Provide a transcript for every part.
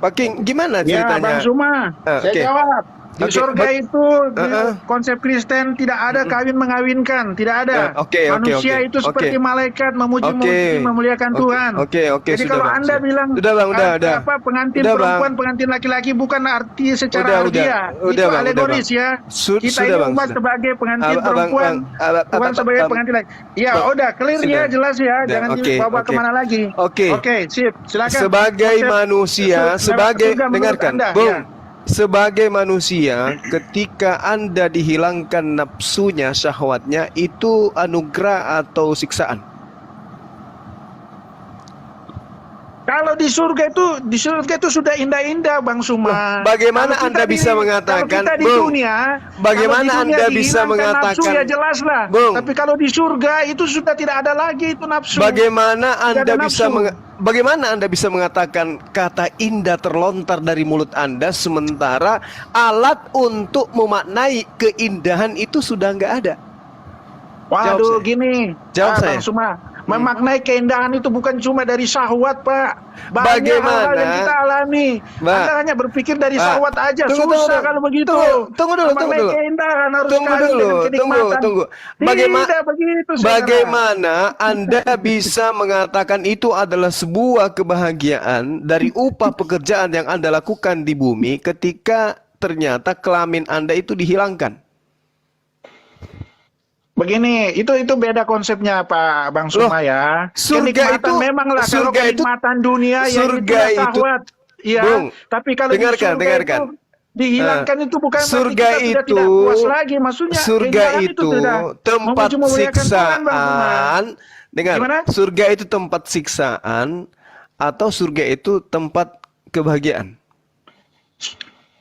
Pak King, gimana Ya, ceritanya? Bang Suma, saya Oke. jawab. Di Oke, surga itu di uh-uh. konsep Kristen tidak ada kawin mengawinkan, tidak ada. Oke. Manusia itu seperti malaikat memuji-muji, Oke. memuliakan Tuhan. Oke, Jadi sudah kalau Bang. Anda bilang Sudah Bang, udah. pengantin Udah, perempuan, Bang. pengantin laki-laki bukan arti secara Udah, harfiah. Bang, Itu Bang. alegoris ya. Kita Sudah, ini Bang, umat sudah. sebagai pengantin perempuan, bukan sebagai pengantin laki. Ya, udah clear ya, jelas ya. Jangan dibawa kemana lagi. Oke, sip. Silakan. Sebagai manusia, dengarkan, Bung. Ya. Sebagai manusia, ketika Anda dihilangkan nafsunya, syahwatnya, itu anugerah atau siksaan? Kalau di surga itu sudah indah-indah, Bang Suma. Bagaimana Anda bisa mengatakan, kalau kita di Bung, dunia, bagaimana Anda bisa mengatakan, nafsu ya jelas lah. Bung, tapi kalau di surga itu sudah tidak ada lagi itu nafsu. Bagaimana Anda bisa mengatakan kata indah terlontar dari mulut Anda, sementara alat untuk memaknai keindahan itu sudah nggak ada? Waduh, gini, Bang Suma. Memaknai keindahan itu bukan cuma dari syahwat, Pak. Banyak Bagaimana? hal yang kita alami. Anda hanya berpikir dari syahwat aja. Susah kalau begitu. Tunggu dulu. Keindahan harus Tunggu. Bagaimana Anda bisa mengatakan itu adalah sebuah kebahagiaan dari upah pekerjaan yang Anda lakukan di bumi ketika ternyata kelamin Anda itu dihilangkan? Begini, itu beda konsepnya Pak Bang Suma ya. Surga itu memanglah kalau kenikmatan dunia yang itu syahwat. Iya, tapi kalau dengarkan. Itu dihilangkan itu bukan surga berarti kita tidak puas lagi, maksudnya surga itu tempat siksaan. Dengar, surga itu tempat siksaan atau surga itu tempat kebahagiaan?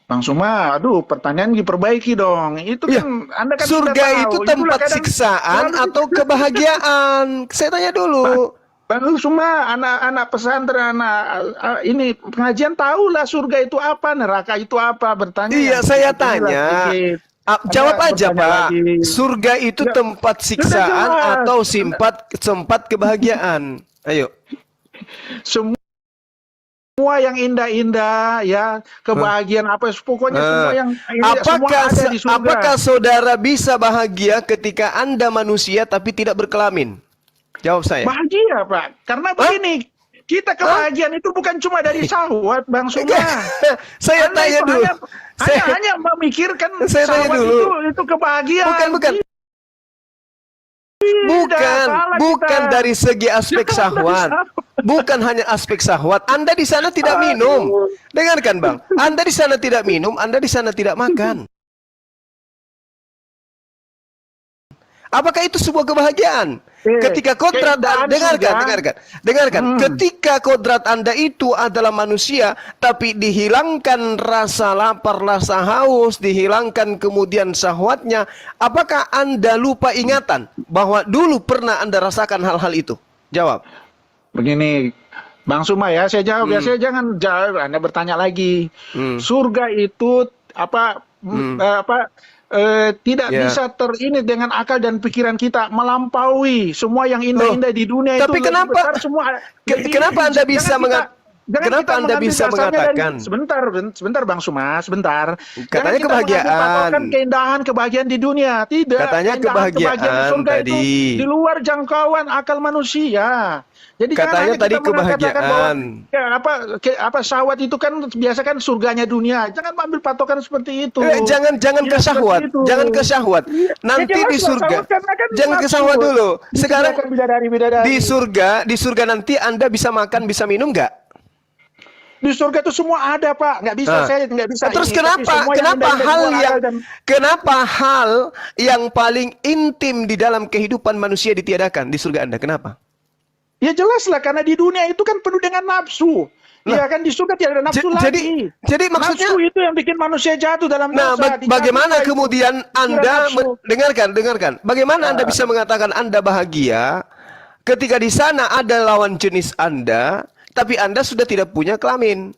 Bang Suma, aduh, pertanyaan diperbaiki dong. Itu kan Anda kan surga itu tempat siksaan atau kebahagiaan? Saya tanya dulu. Bang Suma, anak-anak pesantren, ini pengajian tahulah surga itu apa, neraka itu apa, bertanya. Iya, saya tanya. Jawab aja, Pak. Surga itu tempat siksaan atau tempat kebahagiaan? Ayo. Semua yang indah-indah ya, kebahagiaan apa pokoknya semua yang semua ada di surga. Apakah saudara bisa bahagia ketika Anda manusia tapi tidak berkelamin? Jawab saya. Bahagia, Pak. Karena begini, kita kebahagiaan itu bukan cuma dari syahwat, Bang Suma. Saya tanya dulu. Hanya memikirkan syahwat itu kebahagiaan. Bukan dari segi aspek syahwat. Bukan hanya aspek syahwat. Anda di sana tidak minum. Dengarkan, Bang. Anda di sana tidak minum, Anda di sana tidak makan. Apakah itu sebuah kebahagiaan? Ketika kodrat dengarkan. Ketika kodrat Anda itu adalah manusia, tapi dihilangkan rasa lapar, rasa haus, dihilangkan kemudian syahwatnya, apakah Anda lupa ingatan bahwa dulu pernah Anda rasakan hal-hal itu? Jawab. Begini, Bang Suma ya, saya jawab ya, saya jangan jawab, Anda bertanya lagi. Surga itu tidak bisa dengan akal dan pikiran kita, melampaui semua yang indah-indah di dunia. Tapi itu kenapa Anda bisa mengatakan? Sebentar Bang Suma, sebentar. Katanya kebahagiaan. Kebahagiaan di dunia, tidak. Katanya kebahagiaan surga tadi itu di luar jangkauan akal manusia. Jadi katanya tadi kebahagiaan. Syahwat itu kan biasa kan surganya dunia. Jangan ambil patokan seperti itu. Jangan ke syahwat. Jangan ke syahwat. Nanti di surga. Jangan ke syahwat dulu. Sekarang di surga nanti Anda bisa makan, bisa minum nggak? Di surga itu semua ada, Pak. Nggak bisa, saya nggak bisa. Terus kenapa hal yang paling intim di dalam kehidupan manusia ditiadakan di surga Anda? Kenapa? Ya jelas lah, karena di dunia itu kan penuh dengan nafsu. Ya kan di surga tidak ada nafsu lagi. Jadi maksudnya nafsu itu yang bikin manusia jatuh dalam dosa. Bagaimana kemudian Anda dengarkan. Bagaimana Anda bisa mengatakan Anda bahagia ketika di sana ada lawan jenis Anda, tapi Anda sudah tidak punya kelamin?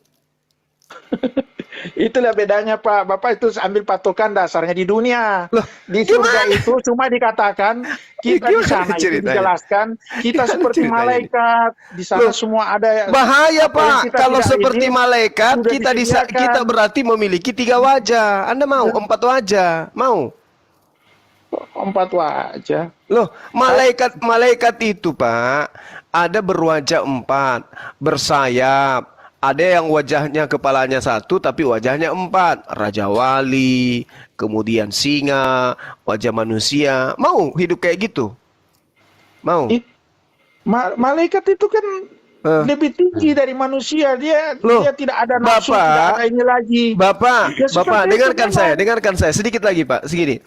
Itulah bedanya Pak. Bapak itu ambil patokan dasarnya di dunia. Loh, Di surga itu cuma dikatakan kita di sana itu dijelaskan kita seperti malaikat. Di sana semua ada. Bahaya Pak. Kalau seperti malaikat kita kita berarti memiliki 3 wajah. Anda mau 4 wajah? Mau? 4 wajah. Loh, malaikat itu Pak, ada berwajah 4, bersayap. Ada yang wajahnya kepalanya 1 tapi wajahnya 4. Raja wali, kemudian singa, wajah manusia. Mau hidup kayak gitu? Mau? Malaikat itu kan lebih tinggi dari manusia. Dia tidak ada nafsu, Bapak, tidak ada ini lagi. Bapak, dengarkan saya sedikit lagi Pak, segini.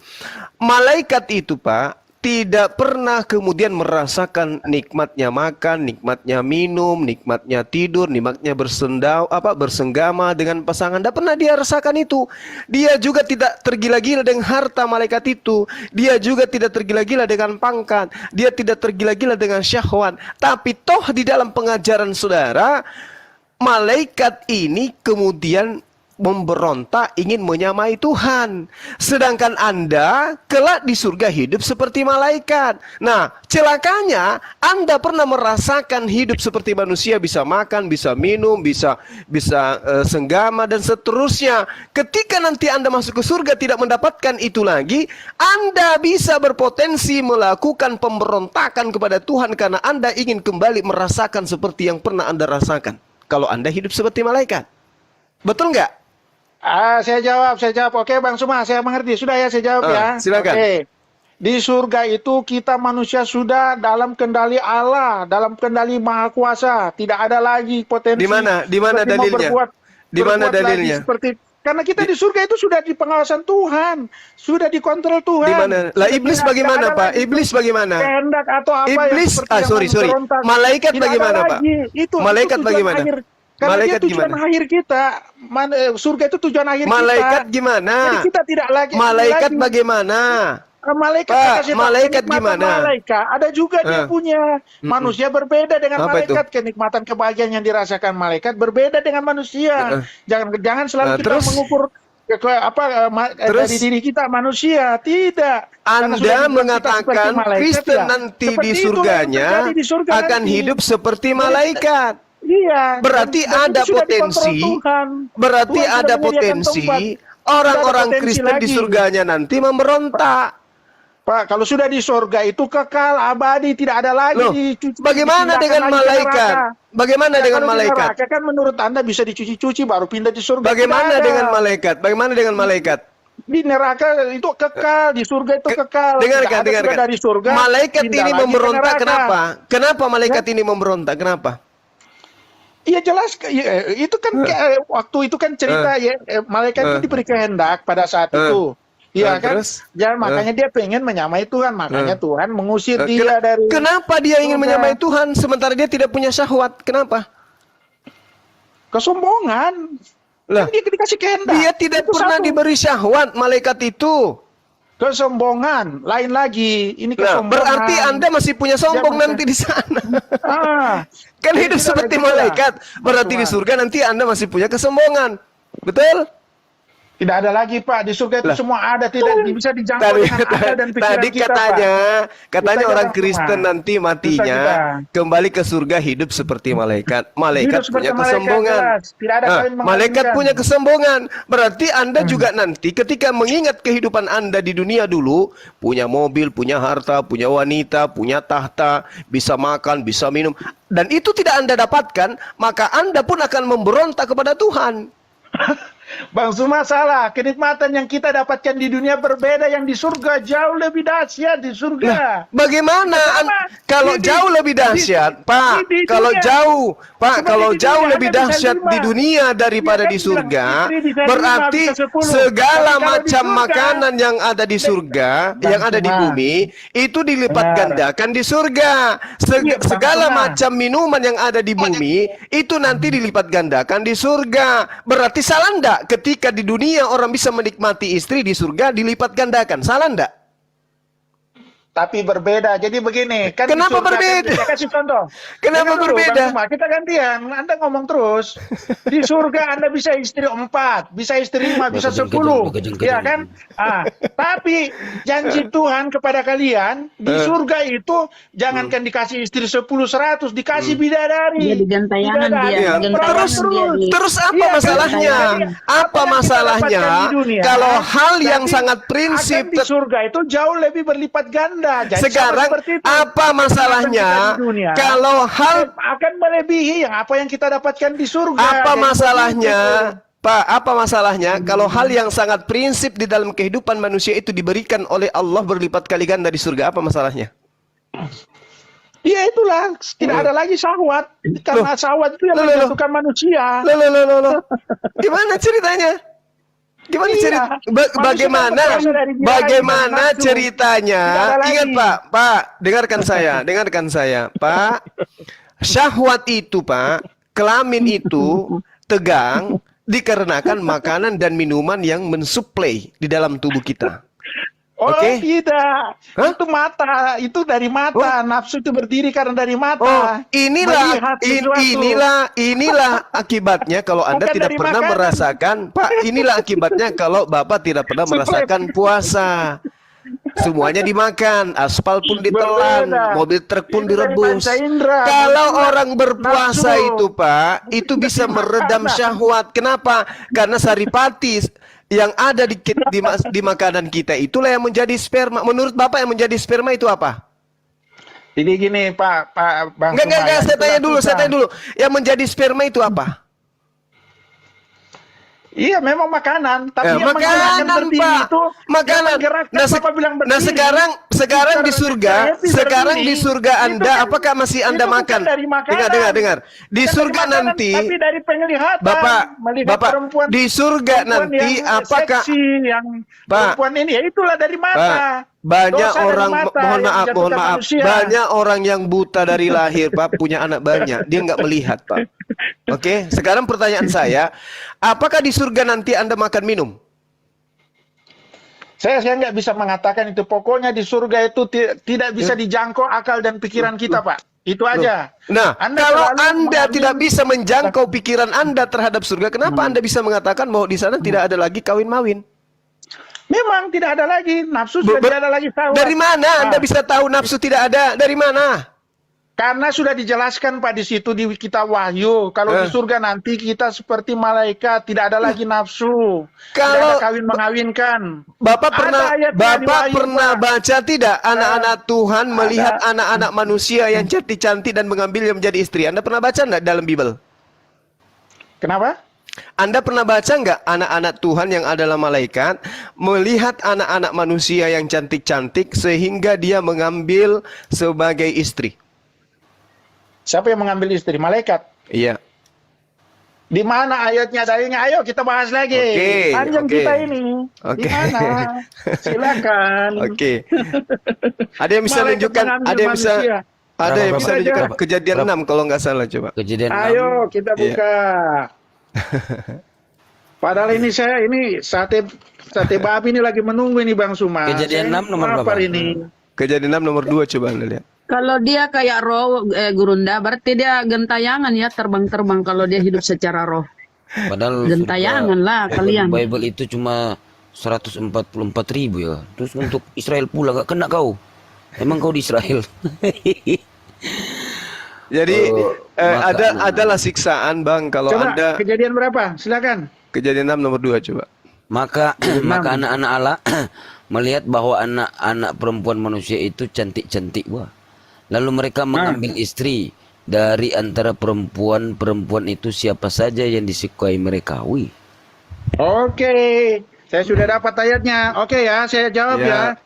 Malaikat itu Pak tidak pernah kemudian merasakan nikmatnya makan, nikmatnya minum, nikmatnya tidur, nikmatnya bersenggama dengan pasangan. Tidak pernah dia rasakan itu. Dia juga tidak tergila-gila dengan harta malaikat itu. Dia juga tidak tergila-gila dengan pangkat. Dia tidak tergila-gila dengan syahwat. Tapi toh di dalam pengajaran saudara, malaikat ini kemudian memberontak ingin menyamai Tuhan. Sedangkan Anda kelak di surga hidup seperti malaikat. Nah, celakanya Anda pernah merasakan hidup seperti manusia, bisa makan, bisa minum, bisa senggama dan seterusnya. Ketika nanti Anda masuk ke surga tidak mendapatkan itu lagi, Anda bisa berpotensi melakukan pemberontakan kepada Tuhan karena Anda ingin kembali merasakan seperti yang pernah Anda rasakan kalau Anda hidup seperti malaikat. Betul nggak? Saya jawab. Oke, Bang Suma, saya mengerti. Sudah ya, saya jawab ya. Silakan. Oke. Di surga itu kita manusia sudah dalam kendali Allah, dalam kendali Maha Kuasa. Tidak ada lagi potensi. Di mana dalilnya? Di mana dalilnya? Karena kita di surga itu sudah di pengawasan Tuhan, sudah dikontrol Tuhan. Di mana? Lah iblis bagaimana, Pak? Iblis bagaimana? Kehendak atau apa iblis, sorry. Malaikat bagaimana, Pak? Malaikat bagaimana? Karena malaikat dia tujuan akhir kita. Surga itu tujuan akhir malaikat kita. Gimana? Jadi kita tidak lagi. Malaikat bagaimana? Malaikat gimana? Malaikat ada juga dia punya. Manusia berbeda dengan malaikat. Kenikmatan kebahagiaan yang dirasakan malaikat berbeda dengan manusia. Jangan selalu kita mengukur dari diri kita manusia. Tidak. Anda mengatakan Kristen nanti di surganya akan hidup seperti malaikat. Iya. Berarti ada potensi. Berarti ada potensi orang-orang Kristen di surganya nanti memberontak. Pak, kalau sudah di surga itu kekal abadi, tidak ada lagi. Bagaimana dengan malaikat? Bagaimana dengan malaikat? Kan menurut Anda bisa dicuci-cuci baru pindah di surga. Bagaimana dengan malaikat? Bagaimana dengan malaikat? Di neraka itu kekal, di surga itu kekal. Dengarkan. Dari surga, malaikat ini memberontak kenapa? Kenapa malaikat ini memberontak? Kenapa? Iya jelas, itu kan waktu itu kan cerita ya, malaikat itu diberi kehendak pada saat itu. Iya kan? Makanya dia pengen menyamai Tuhan, makanya Tuhan mengusir dia dari. Kenapa dia ingin menyamai Tuhan sementara dia tidak punya syahwat? Kenapa? Kesombongan. Lah, dia dikasih kehendak. Dia tidak pernah diberi syahwat malaikat itu. Kesombongan, lain lagi. Ini kesombongan. Berarti Anda masih punya sombong nanti di sana. Kan hidup seperti malaikat. Berarti di surga nanti Anda masih punya kesombongan. Betul? Tidak ada lagi Pak, di surga itu semua ada, tidak bisa dijangkau dengan akal dan pikiran tadi kita, katanya orang Kristen nanti matinya kembali ke surga hidup seperti malaikat. Malaikat punya kesombongan. Malaikat punya kesombongan. Berarti Anda juga nanti ketika mengingat kehidupan Anda di dunia dulu, punya mobil, punya harta, punya wanita, punya tahta, bisa makan, bisa minum, dan itu tidak Anda dapatkan, maka Anda pun akan memberontak kepada Tuhan. Bang Suma salah. Kenikmatan yang kita dapatkan di dunia berbeda, yang di surga jauh lebih dahsyat di surga. Bagaimana kalau jauh lebih dahsyat, Pak? Kalau jauh lebih dahsyat di dunia daripada di surga, berarti segala macam makanan yang ada di surga, yang ada di bumi, itu dilipat gandakan di surga. Segala macam minuman yang ada di bumi, itu nanti dilipat gandakan di surga. Berarti salah enggak? Ketika di dunia orang bisa menikmati istri, di surga dilipat gandakan. Salah enggak? tapi berbeda. Jadi begini, kan Kenapa berbeda? Saya kasih contoh. Kenapa berbeda? Kita gantian, Anda ngomong terus. Di surga Anda bisa istri 4, bisa istri 5, bisa 10. Ya kan? Tapi janji Tuhan kepada kalian, di surga itu jangankan dikasih istri 10, 100, dikasih bidadari. Gentayangan dia. Terus apa masalahnya? Apa masalahnya kalau hal yang sangat prinsip di surga itu jauh lebih berlipat ganda. Jadi sekarang apa masalahnya kalau hal akan melebihi apa yang kita dapatkan di surga? Apa masalahnya, Pak? Apa masalahnya kalau hal yang sangat prinsip di dalam kehidupan manusia itu diberikan oleh Allah berlipat kali ganda di surga? Apa masalahnya? Iya itulah, tidak ada lagi syahwat, karena syahwat itu yang menjatuhkan manusia. Gimana ceritanya? Gimana cerita? Bagaimana ceritanya? Ingat Pak, dengarkan saya, Pak. Syahwat itu, Pak, kelamin itu tegang dikarenakan makanan dan minuman yang mensuplai di dalam tubuh kita. Tidak. Itu mata, itu dari mata. Nafsu itu berdiri karena dari mata. Inilah akibatnya kalau Anda tidak pernah merasakan, Pak. Inilah akibatnya kalau Bapak tidak pernah merasakan puasa. Semuanya dimakan, aspal pun ditelan, mobil truk pun direbus. Kalau orang berpuasa itu, Pak, itu bisa meredam syahwat. Kenapa? Karena saripati yang ada di makanan kita itulah yang menjadi sperma. Menurut Bapak yang menjadi sperma itu apa? Ini gini, Pak Bang. Enggak, saya tanya dulu. Yang menjadi sperma itu apa? Iya, memang makanan, tapi yang makanan, Pak. Itu makanan. Sekarang di surga Anda, apakah masih Anda makan? Dengar. Di surga nanti, tapi dari penglihatan, Bapak, di surga nanti, apakah perempuan ini? Ya itulah dari mata. Banyak orang, mohon maaf, banyak orang yang buta dari lahir, Pak, punya anak banyak, dia nggak melihat, Pak. Oke, sekarang pertanyaan saya, apakah di surga nanti Anda makan minum? Saya nggak bisa mengatakan itu. Pokoknya di surga itu tidak bisa dijangkau akal dan pikiran kita, Pak. Itu aja. Nah, kalau Anda tidak bisa menjangkau pikiran Anda terhadap surga, kenapa Anda bisa mengatakan bahwa di sana tidak ada lagi kawin-mawin? Memang tidak ada lagi nafsu, sudah tidak ada lagi syahwat. Dari mana Anda bisa tahu nafsu tidak ada? Dari mana? Karena sudah dijelaskan, Pak, di situ di kitab Wahyu. Kalau di surga nanti kita seperti malaikat, tidak ada lagi nafsu. Kalau kawin mengawinkan. Bapak pernah baca tidak anak-anak Tuhan melihat anak-anak manusia yang cantik-cantik dan mengambilnya menjadi istri? Anda pernah baca enggak dalam Bible? Kenapa? Anda pernah baca nggak anak-anak Tuhan yang adalah malaikat melihat anak-anak manusia yang cantik-cantik sehingga dia mengambil sebagai istri? Siapa yang mengambil istri? Malaikat. Iya. Di mana ayatnya dalilnya? Ayo kita bahas lagi. Panjang kita ini. Di mana? Silakan. Ada yang bisa menunjukkan? Ada yang bisa menunjukkan Kejadian 6 kalau nggak salah, coba. Kejadian 6. Ayo kita buka. Padahal ini sate babi ini lagi menunggu ini Bang Suma. Kejadian 6 nomor berapa ini? Kejadian 6 nomor 2, coba Anda lihat. Kalau dia kayak roh Gurunda, berarti dia gentayangan ya, terbang-terbang kalau dia hidup secara roh. Padahal gentayangan lah kalian. Bible itu cuma 144.000 ya. Terus untuk Israel pula gak kena kau. Emang kau di Israel. Jadi adalah siksaan, Bang, kalau coba, Anda. Kejadian berapa? Silakan. Kejadian 6 nomor 2, coba. Maka anak-anak Allah melihat bahwa anak-anak perempuan manusia itu cantik-cantik, wah. Lalu mereka mengambil istri dari antara perempuan itu siapa saja yang disukai mereka. Wih. Oke, saya sudah dapat ayatnya. Oke ya, saya jawab ya.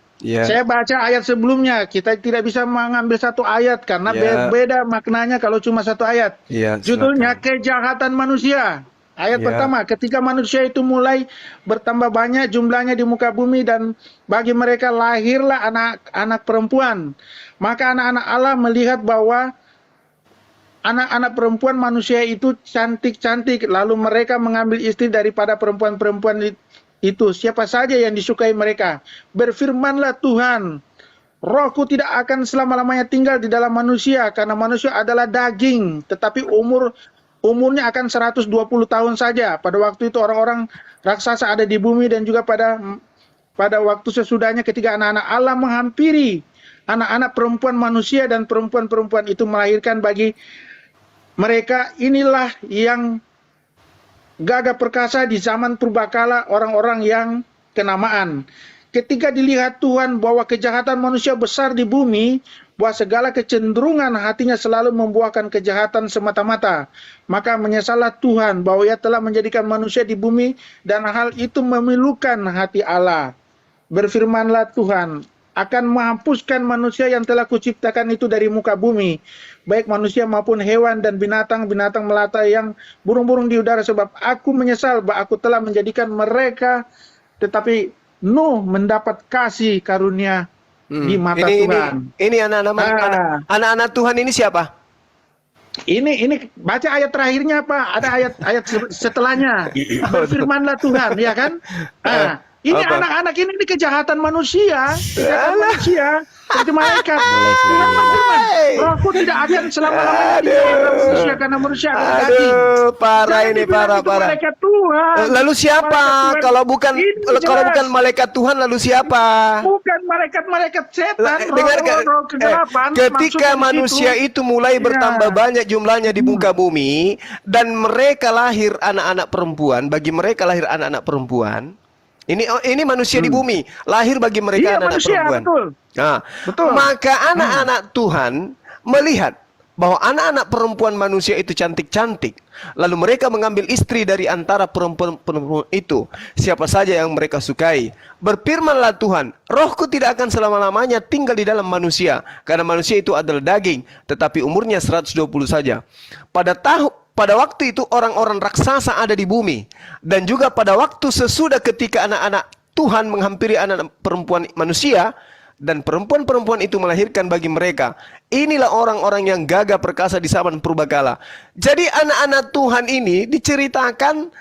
Saya baca ayat sebelumnya. Kita tidak bisa mengambil satu ayat karena beda maknanya kalau cuma satu ayat. Judulnya kejahatan manusia. Ayat pertama, ketika manusia itu mulai bertambah banyak jumlahnya di muka bumi dan bagi mereka lahirlah anak-anak perempuan. Maka anak-anak Allah melihat bahwa anak-anak perempuan manusia itu cantik-cantik. Lalu mereka mengambil istri daripada perempuan-perempuan itu. Siapa saja yang disukai mereka. Berfirmanlah Tuhan, Rohku tidak akan selama-lamanya tinggal di dalam manusia, karena manusia adalah daging, tetapi umurnya akan 120 tahun saja. Pada waktu itu orang-orang raksasa ada di bumi, dan juga pada waktu sesudahnya ketika anak-anak Allah menghampiri anak-anak perempuan manusia, dan perempuan-perempuan itu melahirkan bagi mereka. Inilah yang gagah perkasa di zaman purbakala, orang-orang yang kenamaan. Ketika dilihat Tuhan bahwa kejahatan manusia besar di bumi, bahwa segala kecenderungan hatinya selalu membuahkan kejahatan semata-mata, maka menyesallah Tuhan bahwa Ia telah menjadikan manusia di bumi, dan hal itu memilukan hati Allah. Berfirmanlah Tuhan, akan menghapuskan manusia yang telah kuciptakan itu dari muka bumi, baik manusia maupun hewan dan binatang-binatang melata yang burung-burung di udara, sebab aku menyesal bahwa aku telah menjadikan mereka. Tetapi Nuh mendapat kasih karunia di mata Tuhan. Ini anak-anak Tuhan ini siapa? Ini baca ayat terakhirnya, Pak. Ada ayat setelahnya. Berfirmanlah Tuhan, ya kan? Ini anak-anak ini kejahatan manusia, manusia seperti malaikat. Tuhan berfirman, Rohku tidak akan selama-lamanya di dalam manusia, karena manusia adalah daging. Parah ini, parah. Malaikat Tuhan. Lalu siapa? Kalau bukan malaikat Tuhan, lalu siapa? Bukan malaikat setan. Dengarkan, ketika manusia itu mulai bertambah banyak jumlahnya di muka bumi, dan mereka lahir anak-anak perempuan, bagi mereka lahir anak-anak perempuan. Ini manusia di bumi, lahir bagi mereka anak-anak perempuan. Betul. Maka anak-anak Tuhan melihat bahwa anak-anak perempuan manusia itu cantik-cantik, lalu mereka mengambil istri dari antara perempuan-perempuan itu, siapa saja yang mereka sukai. Berfirmanlah Tuhan, Rohku tidak akan selama-lamanya tinggal di dalam manusia, karena manusia itu adalah daging, tetapi umurnya 120 saja. Pada waktu itu orang-orang raksasa ada di bumi, dan juga pada waktu sesudah ketika anak-anak Tuhan menghampiri anak perempuan manusia, dan perempuan-perempuan itu melahirkan bagi mereka. Inilah orang-orang yang gagah perkasa di zaman purbakala. Jadi anak-anak Tuhan ini diceritakan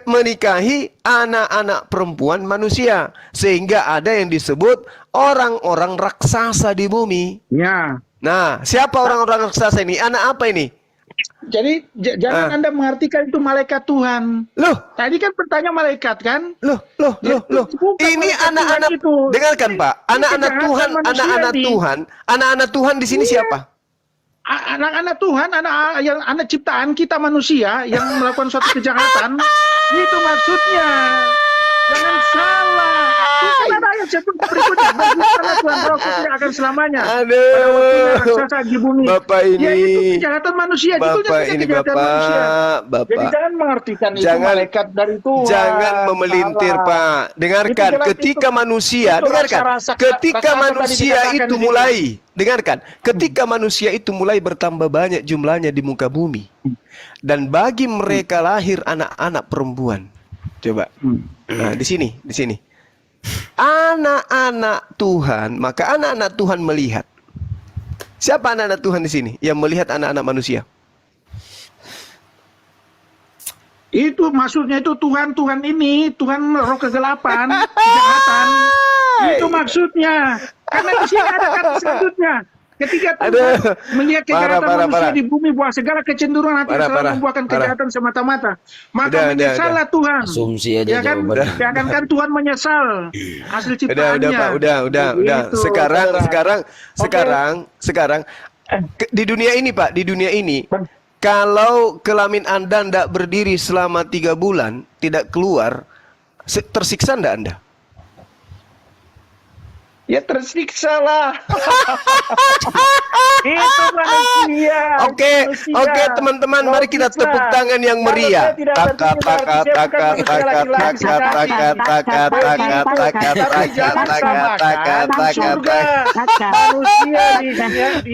menikahi anak-anak perempuan manusia, sehingga ada yang disebut orang-orang raksasa di bumi. Ya. Nah, siapa orang-orang raksasa ini? Anak apa ini? Jadi jangan Anda mengartikan itu malaikat Tuhan. Loh, tadi kan bertanya malaikat kan? Loh. Ini anak-anak, dengarkan Pak. Anak-anak Tuhan di sini siapa? Anak-anak Tuhan, anak ciptaan kita manusia yang melakukan suatu kejahatan. Itu maksudnya. Jangan salah. Itu ada ayat berikutnya. Berfirmanlah Tuhan, Rohku tidak akan selamanya. Raksasa di bumi. Bapak ini. Ya, itu kejahatan manusia. Bapak ini, Bapak. Jadi jangan mengartikan itu malaikat dari Tuhan. Jangan memelintir, Pak. Dengarkan, ketika manusia itu mulai bertambah banyak jumlahnya di muka bumi, dan bagi mereka lahir anak-anak perempuan. Coba. Nah, di sini. Anak-anak Tuhan, maka anak-anak Tuhan melihat. Siapa anak-anak Tuhan di sini yang melihat anak-anak manusia? Itu maksudnya itu Tuhan ini, Tuhan roh kegelapan, kejahatan. Itu maksudnya. Karena di sini ada kata selanjutnya. Ketika Tuhan melihat kejahatan manusia di bumi, bahwa segala kecenderungan hati selalu membuahkan kejahatan semata-mata, maka menyesallah Tuhan. Asumsi aja, ya kan? Kan Tuhan menyesal hasil ciptaannya. Udah. Sekarang di dunia ini, Pak, kalau kelamin Anda tidak berdiri selama 3 bulan, tidak keluar, tersiksa enggak Anda? Ya tersiksa lah. Itu manusia. Oke, teman-teman, mari kita tepuk tangan yang meriah.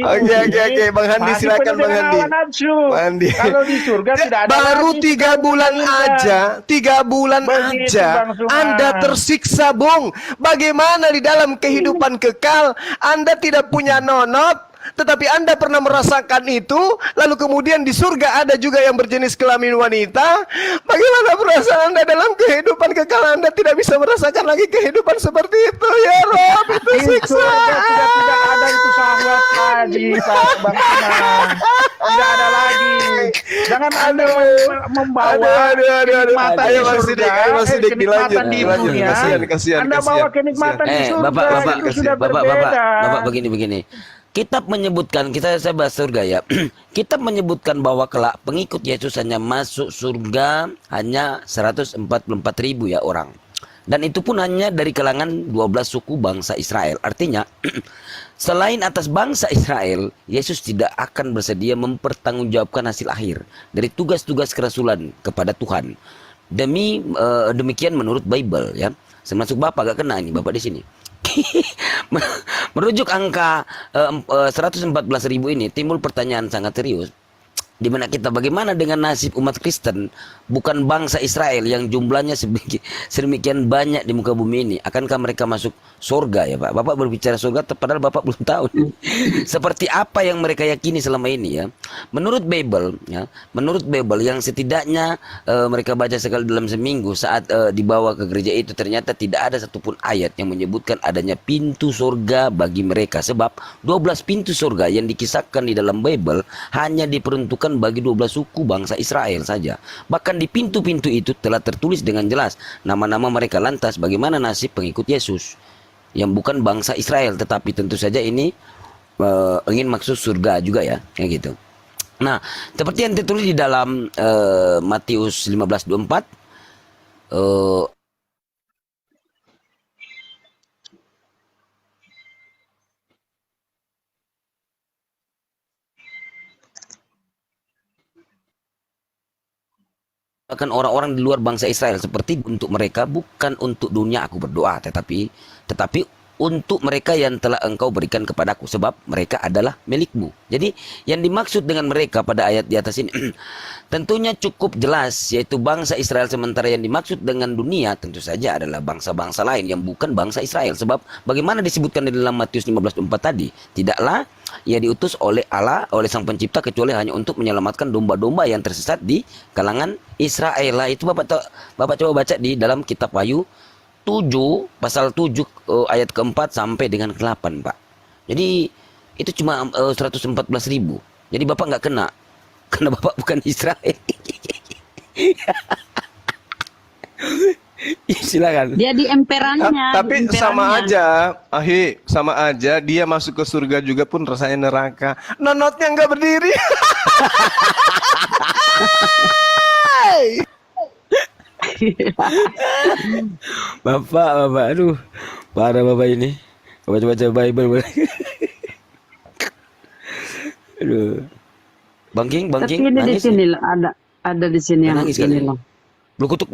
Oke, Bang Handi, silakan Bang Handi. Kalau di surga tidak ada. Baru 3 bulan aja, 3 bulan aja Anda tersiksa, Bung. Bagaimana di dalam kehidupan kekal Anda tidak punya nonot, tetapi Anda pernah merasakan itu, lalu kemudian di surga ada juga yang berjenis kelamin wanita. Bagaimana perasaan Anda dalam kehidupan kekal? Anda tidak bisa merasakan lagi kehidupan seperti itu, ya Rob. Itu Itu aja sudah tidak ada itu sahabat lagi, Bang Sinan. Tidak ada lagi. Jangan Anda membawa kenikmatan di surga, kenikmatan di dunia. Anda bawa kenikmatan di surga, itu sudah berbeda. Bapak begini. Kitab menyebutkan, saya bahas surga ya. Kitab menyebutkan bahwa kelak pengikut Yesus hanya masuk surga hanya 144.000 ya orang. Dan itu pun hanya dari kalangan 12 suku bangsa Israel. Artinya, selain atas bangsa Israel, Yesus tidak akan bersedia mempertanggungjawabkan hasil akhir dari tugas-tugas kerasulan kepada Tuhan. Demikian menurut Bible ya. Termasuk Bapak gak kena ini, Bapak di sini. Merujuk angka 114.000 ini timbul pertanyaan sangat serius. Di mana kita bagaimana dengan nasib umat Kristen bukan bangsa Israel yang jumlahnya sedemikian banyak di muka bumi ini? Akankah mereka masuk surga ya Pak? Bapak berbicara surga padahal Bapak belum tahu seperti apa yang mereka yakini selama ini ya. Menurut Bible ya, menurut Bible yang setidaknya mereka baca sekali dalam seminggu saat dibawa ke gereja itu, ternyata tidak ada satupun ayat yang menyebutkan adanya pintu surga bagi mereka, sebab 12 pintu surga yang dikisahkan di dalam Bible hanya diperuntukkan bagi 12 suku bangsa Israel saja. Bahkan di pintu-pintu itu telah tertulis dengan jelas nama-nama mereka. Lantas bagaimana nasib pengikut Yesus yang bukan bangsa Israel, tetapi tentu saja ini ingin maksud surga juga ya, kayak gitu. Nah, seperti yang tertulis di dalam Matius 15:24, akan orang-orang di luar bangsa Israel, seperti untuk mereka bukan untuk dunia aku berdoa, tetapi untuk mereka yang telah engkau berikan kepadaku, sebab mereka adalah milikmu. Jadi yang dimaksud dengan mereka pada ayat di atas ini tentunya cukup jelas, yaitu bangsa Israel. Sementara yang dimaksud dengan dunia tentu saja adalah bangsa-bangsa lain yang bukan bangsa Israel. Sebab bagaimana disebutkan di dalam Matius 15:4 tadi, tidaklah ia diutus oleh Allah, oleh Sang Pencipta, kecuali hanya untuk menyelamatkan domba-domba yang tersesat di kalangan Israel. Lah itu Bapak coba baca di dalam kitab Wahyu 7 pasal 7 ayat ke-4 sampai dengan ke-8 Pak. Jadi itu cuma 114.000. Jadi Bapak nggak kena karena Bapak bukan Israel. Silakan. Dia di emperannya. Tapi sama aja, sama aja dia masuk ke surga juga pun rasanya neraka. Nonotnya nggak berdiri. Bapak, aduh, parah Bapak ini. Baca-baca Bible. Aduh. Bangking, Tapi ini di sini lah, ada di sini yang ini loh. Blukutuk.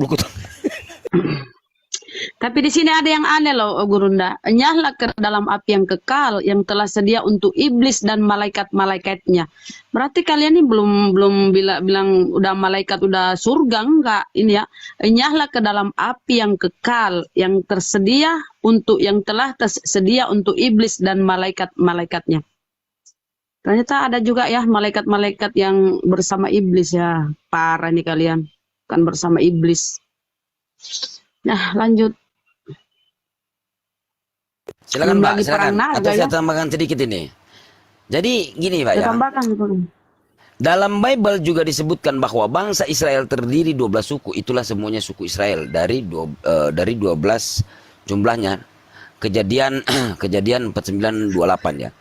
Tapi di sini ada yang aneh loh, Gurunda. Nyahlah ke dalam api yang kekal yang telah sedia untuk iblis dan malaikat-malaikatnya. Berarti kalian ini belum bilang udah malaikat udah surga enggak ini ya. Nyahlah ke dalam api yang kekal yang tersedia yang telah tersedia untuk iblis dan malaikat-malaikatnya. Ternyata ada juga ya malaikat-malaikat yang bersama iblis ya. Parah nih kalian. Kan bersama iblis. Nah, lanjut. Silakan Pak, silakan. Naga, Atau saya ya? tambahkan sedikit ini. Jadi gini Pak ya. Tambahkan. Dalam Bible juga disebutkan bahwa bangsa Israel terdiri 12 suku. Itulah semuanya suku Israel dari 12 jumlahnya. Kejadian 49:28 ya.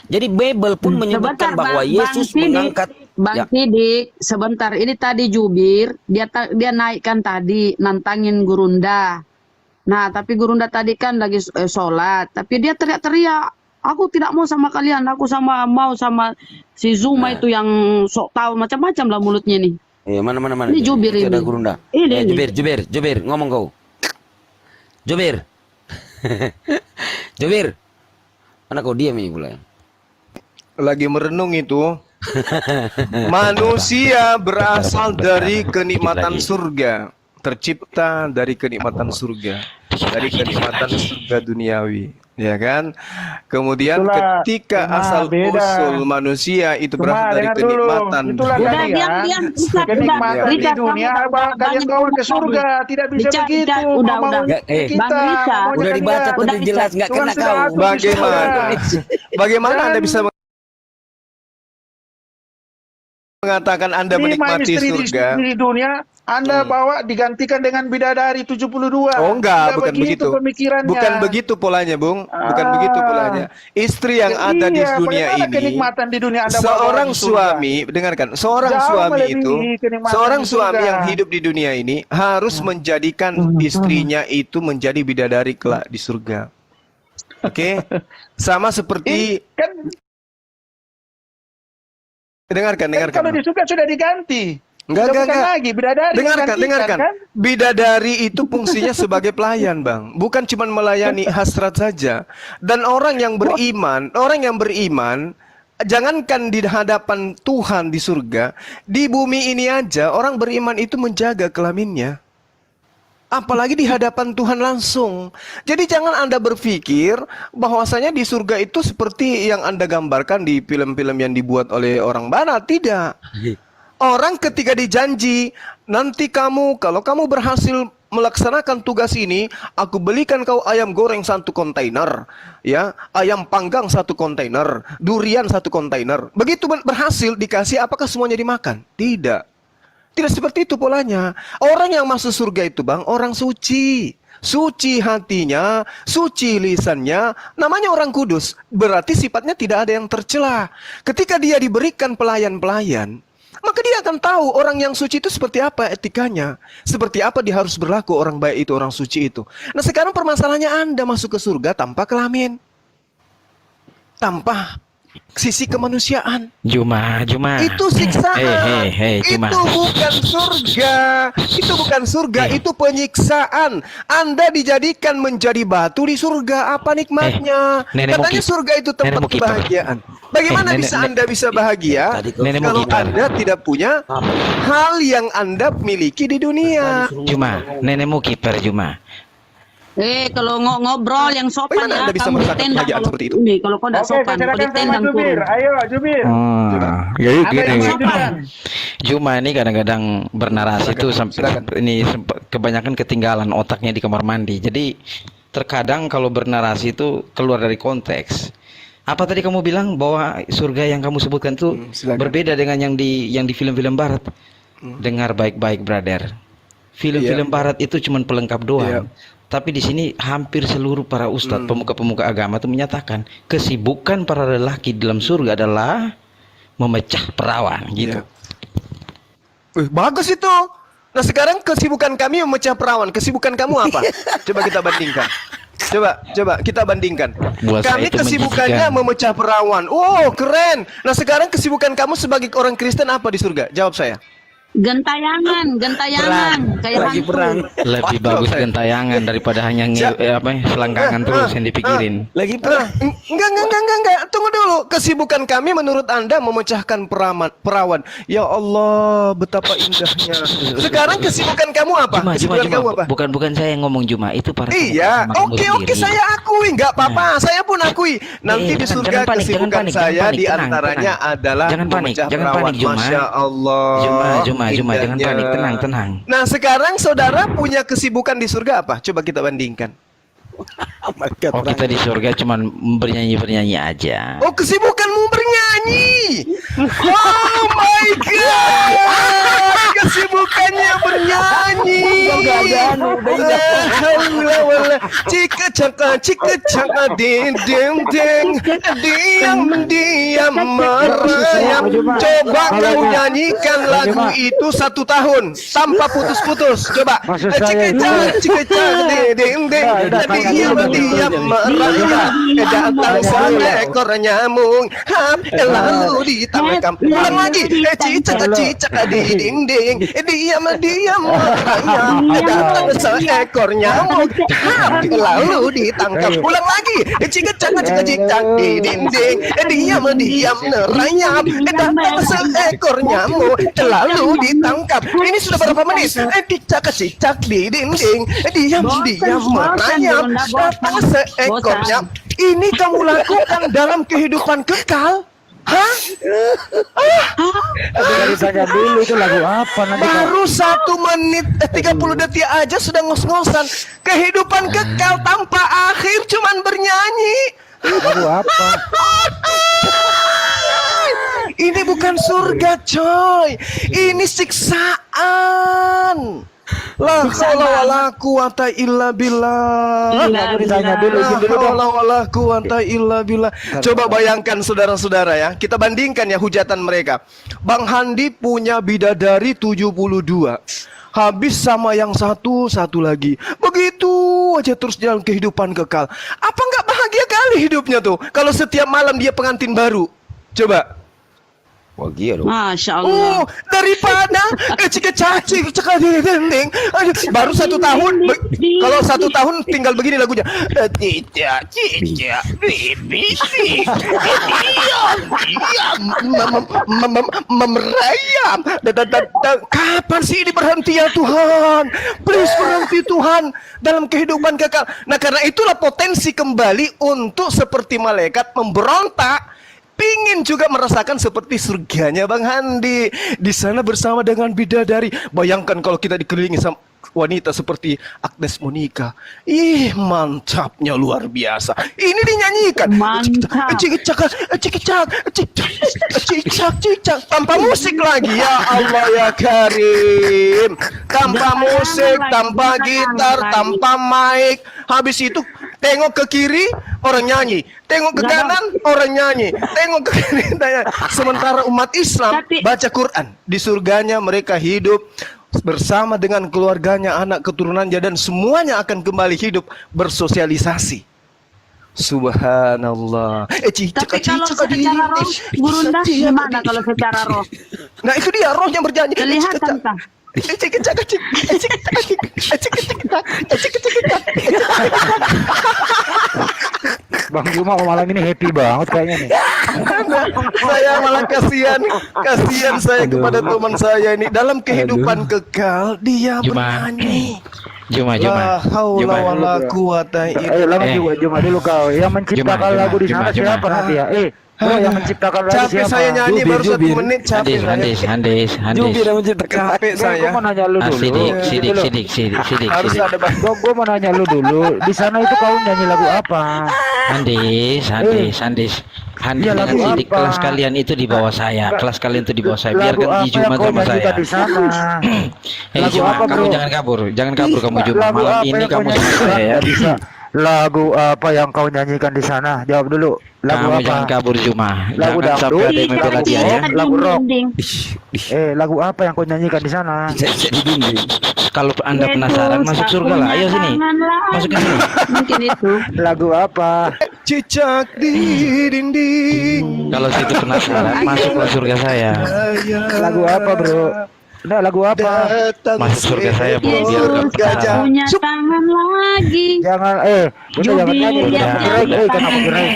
Jadi Bible pun menyebutkan bahwa Yesus mengangkat Bang Sidik, sebentar. Ini tadi jubir, dia naikkan tadi nantangin Gurunda. Nah, tapi Gurunda tadi kan lagi sholat, tapi dia teriak-teriak, aku tidak mau sama kalian, aku mau sama si Zuma itu yang sok tahu macam-macam lah mulutnya nih. Mana. Ini jubir ini. Ada Gurunda. Ini. Jubir, ngomong kau. Jubir. Jubir. Mana kau diam ini pula? Lagi merenung itu. Manusia berasal dari kenikmatan surga, tercipta dari kenikmatan surga. dari kenikmatan surga duniawi, ya kan? Kemudian ketika asal usul manusia itu berasal dari kenikmatan. Itulah kalian kenikmatan di dunia, kalian bawa ke surga, tidak bisa begitu. Udah. Kita udah dibaca pun jelas nggak kena kau. Bagaimana Anda bisa mengatakan Anda menikmati surga? Di dunia Anda bawa digantikan dengan bidadari 72. Oh enggak, bukan begitu. Pemikirannya. Bukan begitu polanya, Bung. Bukan begitu polanya. Istri yang ada di dunia ini, kenikmatan di dunia Anda seorang suami, dengarkan, seorang suami yang hidup di dunia ini harus menjadikan istrinya itu menjadi bidadari kelak di surga. Oke? Sama seperti dengarkan. Kalau di surga sudah diganti. Enggak. Lagi, bidadari dengarkan. Kan? Bidadari itu fungsinya sebagai pelayan, Bang. Bukan cuma melayani hasrat saja. Dan orang yang beriman, jangankan di hadapan Tuhan di surga, di bumi ini aja orang beriman itu menjaga kelaminnya. Apalagi di hadapan Tuhan langsung. Jadi jangan Anda berpikir bahwasanya di surga itu seperti yang Anda gambarkan di film-film yang dibuat oleh orang barat. Tidak. Orang ketika dijanji, nanti kalau kamu berhasil melaksanakan tugas ini, aku belikan kau ayam goreng 1 kontainer, ya, ayam panggang 1 kontainer, durian 1 kontainer. Begitu berhasil dikasih, apakah semuanya dimakan? Tidak. Tidak seperti itu polanya. Orang yang masuk surga itu, Bang, orang suci. Suci hatinya, suci lisannya, namanya orang kudus. Berarti sifatnya tidak ada yang tercela. Ketika dia diberikan pelayan-pelayan, maka dia akan tahu orang yang suci itu seperti apa etikanya. Seperti apa dia harus berlaku orang baik itu, orang suci itu. Nah sekarang permasalahannya Anda masuk ke surga tanpa kelamin. Tanpa sisi kemanusiaan. Juma. Itu siksaan. Juma. Itu bukan surga. Itu bukan surga, itu penyiksaan. Anda dijadikan menjadi batu di surga. Apa nikmatnya? Katanya surga itu tempat kebahagiaan. Bagaimana Anda bisa bahagia kalau Anda tidak punya hal yang Anda miliki di dunia? Juma, nenekmu kiper Juma. Kalau ngobrol yang sopan Bagaimana ya, Anda bisa kamu merasakan ditendang kebahagiaan kalau seperti itu? ini. Kalau kau tidak sopan, kau ditendang turun. Ayo, Jubir. Jadi gini. Silakan. Juma ini kadang-kadang bernarasi itu sampai ini kebanyakan ketinggalan otaknya di kamar mandi. Jadi terkadang kalau bernarasi itu keluar dari konteks. Apa tadi kamu bilang bahwa surga yang kamu sebutkan itu berbeda dengan yang di film-film barat? Dengar baik-baik, brother. Film-film barat itu cuma pelengkap doang. Tapi di sini hampir seluruh para ustadz, pemuka-pemuka agama itu menyatakan kesibukan para lelaki dalam surga adalah memecah perawan, gitu. Bagus itu. Nah sekarang kesibukan kami memecah perawan. Kesibukan kamu apa? Coba kita bandingkan. Coba kita bandingkan. Kami kesibukannya memecah perawan. Oh keren. Nah sekarang kesibukan kamu sebagai orang Kristen apa di surga? Jawab saya. Gentayangan kayak lagi perang. Lebih bagus gentayangan daripada hanya selangkangan terus yang dipikirin. Lagi perang. Enggak. Tunggu dulu. Kesibukan kami menurut Anda memecahkan perawan. Ya Allah, betapa indahnya. Sekarang kesibukan kamu apa? Kesibukan kamu apa? Bukan saya yang ngomong, Juma, itu para. Iya, oke, saya akui, enggak apa-apa. Saya pun akui. Nanti di surga kesibukan saya di antaranya adalah memecah perawan. Masya Allah. Juma, jangan panik, tenang. Nah, sekarang saudara punya kesibukan di surga apa? Coba kita bandingkan. Oh, kita di surga cuma bernyanyi aja. Oh, kesibukanmu bernyanyi. Oh my God. Kesibukannya bernyanyi. Cika caka ding diam merayap. Coba kau nyanyikan lagu itu 1 tahun tanpa putus-putus. Coba. Cika caka ding diam merayap. Datang seekor nyamuk lalu ditangkap. Ulang lagi. Cicak ding dinding. Diam merayap. Datang seekor nyamuk. Lalu ditangkap. Ulang lagi. Cicak di dinding. Diam merayap. Datang seekor nyamuk. Lalu ditangkap. Ini sudah berapa menit? Cicak di dinding. Diam merayap. Datang seekor nyamuk. Ini kamu lakukan dalam kehidupan kekal? Hah? Tapi ditanya dulu itu lagu apa nanti Baru 1 menit 30 detik aja sudah ngos-ngosan. Kehidupan kekal tanpa akhir cuman bernyanyi. lagu apa? Ini bukan surga coy. Ini siksaan. La haula wala quwata illa billah. Lagu ditanya dulu La izin dulu dong. haula wala quwata illa billah. Coba bayangkan saudara-saudara ya. Kita bandingkan ya hujatan mereka. Bang Handi punya bidadari 72. Habis sama yang satu lagi. Begitu aja terus dalam kehidupan kekal. Apa nggak bahagia kali hidupnya tuh? Kalau setiap malam dia pengantin baru. Coba. Wah gila dong. Masya Allah. Daripada cicak di dinding. Baru 1 tahun. Kalau 1 tahun tinggal begini lagunya. Cicak, bibi, merayap. Kapan sih ini berhenti ya Tuhan? Please berhenti Tuhan dalam kehidupan kekal. Nah karena itulah potensi kembali untuk seperti malaikat memberontak. Pingin juga merasakan seperti surganya Bang Handi di sana bersama dengan bidadari. Bayangkan kalau kita dikelilingi sama wanita seperti Agnes Monica. Ih, mantapnya luar biasa. Ini dinyanyikan. Mantap. Cicak tanpa musik lagi ya Allah ya Karim. Tanpa musik, tanpa gitar, tanpa mic. Habis itu tengok ke kiri orang nyanyi, tengok ke kanan orang nyanyi, tengok ke kiri tanya. Sementara umat Islam baca Quran, di surganya mereka hidup bersama dengan keluarganya, anak keturunannya dan semuanya akan kembali hidup bersosialisasi. Subhanallah. Tapi kalau secara roh, Gurunda gimana kalau secara roh? Nah itu dia rohnya berjanji. Kelihatan kah? Bang Juma malam ini happy banget kayaknya nih. Saya malah kasihan saya kepada teman saya ini dalam kehidupan kekal dia bernyanyi. Juma. La haula wala quwata illa Lagu Juma dulu kau. Yang menciptakan lagu di sana siapa nanti ya? Bro, yang menciptakan lagu capek siapa? saya nyanyi baru 1 menit capek Handis. Jubir yang menciptakan capek saya. Gue mau nanya lu dulu. Sidik. Harus ada bang. Gue mau nanya lu dulu. Di sana itu kau nyanyi lagu apa? Handis. Handi Iya, dengan lagu Sidik apa? kelas kalian itu di bawah saya. Kelas kalian itu di bawah saya. Lagu Biarkan apa Ji Juma yang kau sama saya. nyanyikan di sana? Hei Lagu Juma, apa, kamu bro? jangan kabur kamu Juma. Lagu Malam apa ini yang kau kamu sama nyanyikan? saya ya. Nggak bisa. Lagu apa yang kau nyanyikan di sana? Jawab dulu. Lagu Kamu apa? jangan kabur Juma. Lagu Jangan sampai dangdut? ada yang membela dia ya. Lagu rock. Dinding. Lagu apa yang kau nyanyikan di sana? Kalau Anda penasaran masuk surga lah. Ayo sini. Masuk ke sini. Mungkin itu. Lagu apa? Cicak di dinding. Kalau situ penasaran masuklah surga saya. Lagu apa, bro? Nah, lagu apa? Masuk surga saya bro. Biar Yesus gak tak penasaran. punya tangan lagi. Jangan bunda jangan nyanyi. Jubir yang Kenapa gerai?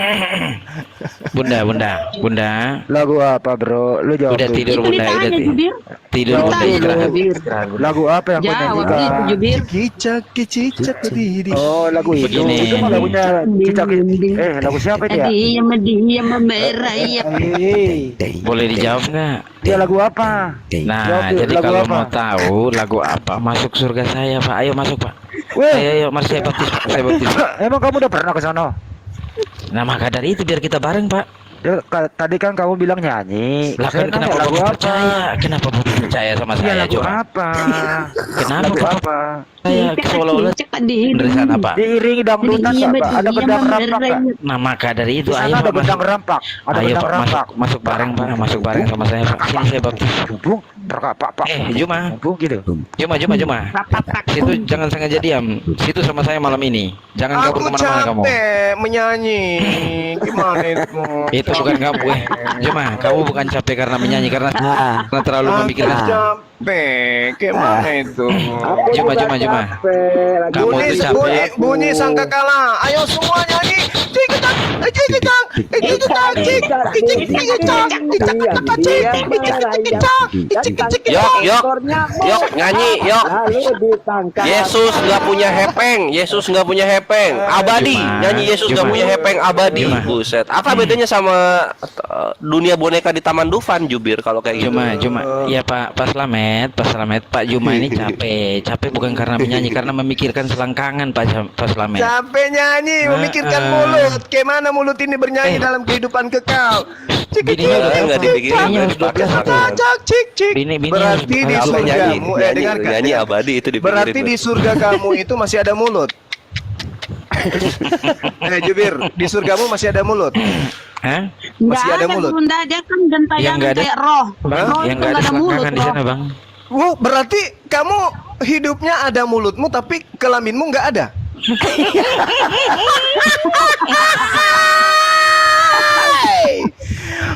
Bunda. Lagu apa, bro? Lu jawab Udah dulu. tidur Itu bunda, udah ditanya tidur. Jubir. Tidur bunda Ditanya istirahat. Jubir. Lagu apa yang kau Jawab nyanyikan? itu Jubir. Cicak di dinding. Oh, lagu itu. Begini. Itu mah lagunya Cicak. Dinding. Lagu siapa itu ya? Diam merayap. Boleh dijawab nggak? Dia lagu apa? Nah, Jawab, jadi lagu kalau apa? mau tahu lagu apa, masuk surga saya Pak. Ayo masuk Pak. Weh, Ayo, mari saya baptis Pak. Saya baptis Pak. emang kamu udah pernah ke sana? Nah maka dari itu biar kita bareng Pak. Tadi kan kamu bilang nyanyi. Lah Saya kan nanya kenapa lagu Bapak apa? percaya? Kenapa Bapak percaya sama Iya, saya lagu coba? apa? Kenapa Lagu Pak? apa? Saya seolah-olah dari sana Pak. Diiringi dangdutan nggak, Pak? Ada gendang rampak nggak? Nah maka dari itu Di sana ayo ada Pak gendang masuk. rampak. Ada Ayo gendang Pak rampak. masuk bareng Pak, masuk bareng sama saya Pak. Sini saya baptis. Bung, Juma. Gitu. Juma. Situ jangan sengaja diam. Situ sama saya malam ini. Jangan kabur kemana-mana kamu. Aku capek menyanyi. Gimana itu? Itu bukan kamu. Juma, kamu bukan capek karena menyanyi karena terlalu memikirkan. Capek. Gimana itu? Juma. Kamu tuh capek. Bunyi sangkakala. Ayo semua nyanyi. Yok, nyanyi, yok. Yesus nggak punya hepeng, abadi. Nyanyi Yesus nggak punya hepeng, abadi. Buset. Apa bedanya sama dunia boneka di Taman Dufan, Jubir, kalau kayak gitu? Juma. Ya Pak Slamet, Pak Juma ini capek bukan karena menyanyi, karena memikirkan selangkangan Pak Slamet. Capek nyanyi, memikirkan mulut. Gimana mulut ini bernyanyi dalam kehidupan kekal? Bininya udah Nggak dipikirin, Berarti di surgamu, dengarkan. nyanyi abadi itu dipikirin. Berarti di surga kamu itu masih ada mulut. Jubir, di surgamu masih ada mulut. Hah? Masih ada mulut. Bunda, dia kan gentayangan nggak ada. kayak roh. Bang, Roh yang itu nggak ada nggak ada mulut, selangkangan di roh. sana, Bang. Oh, berarti kamu hidupnya ada mulutmu tapi kelaminmu nggak ada.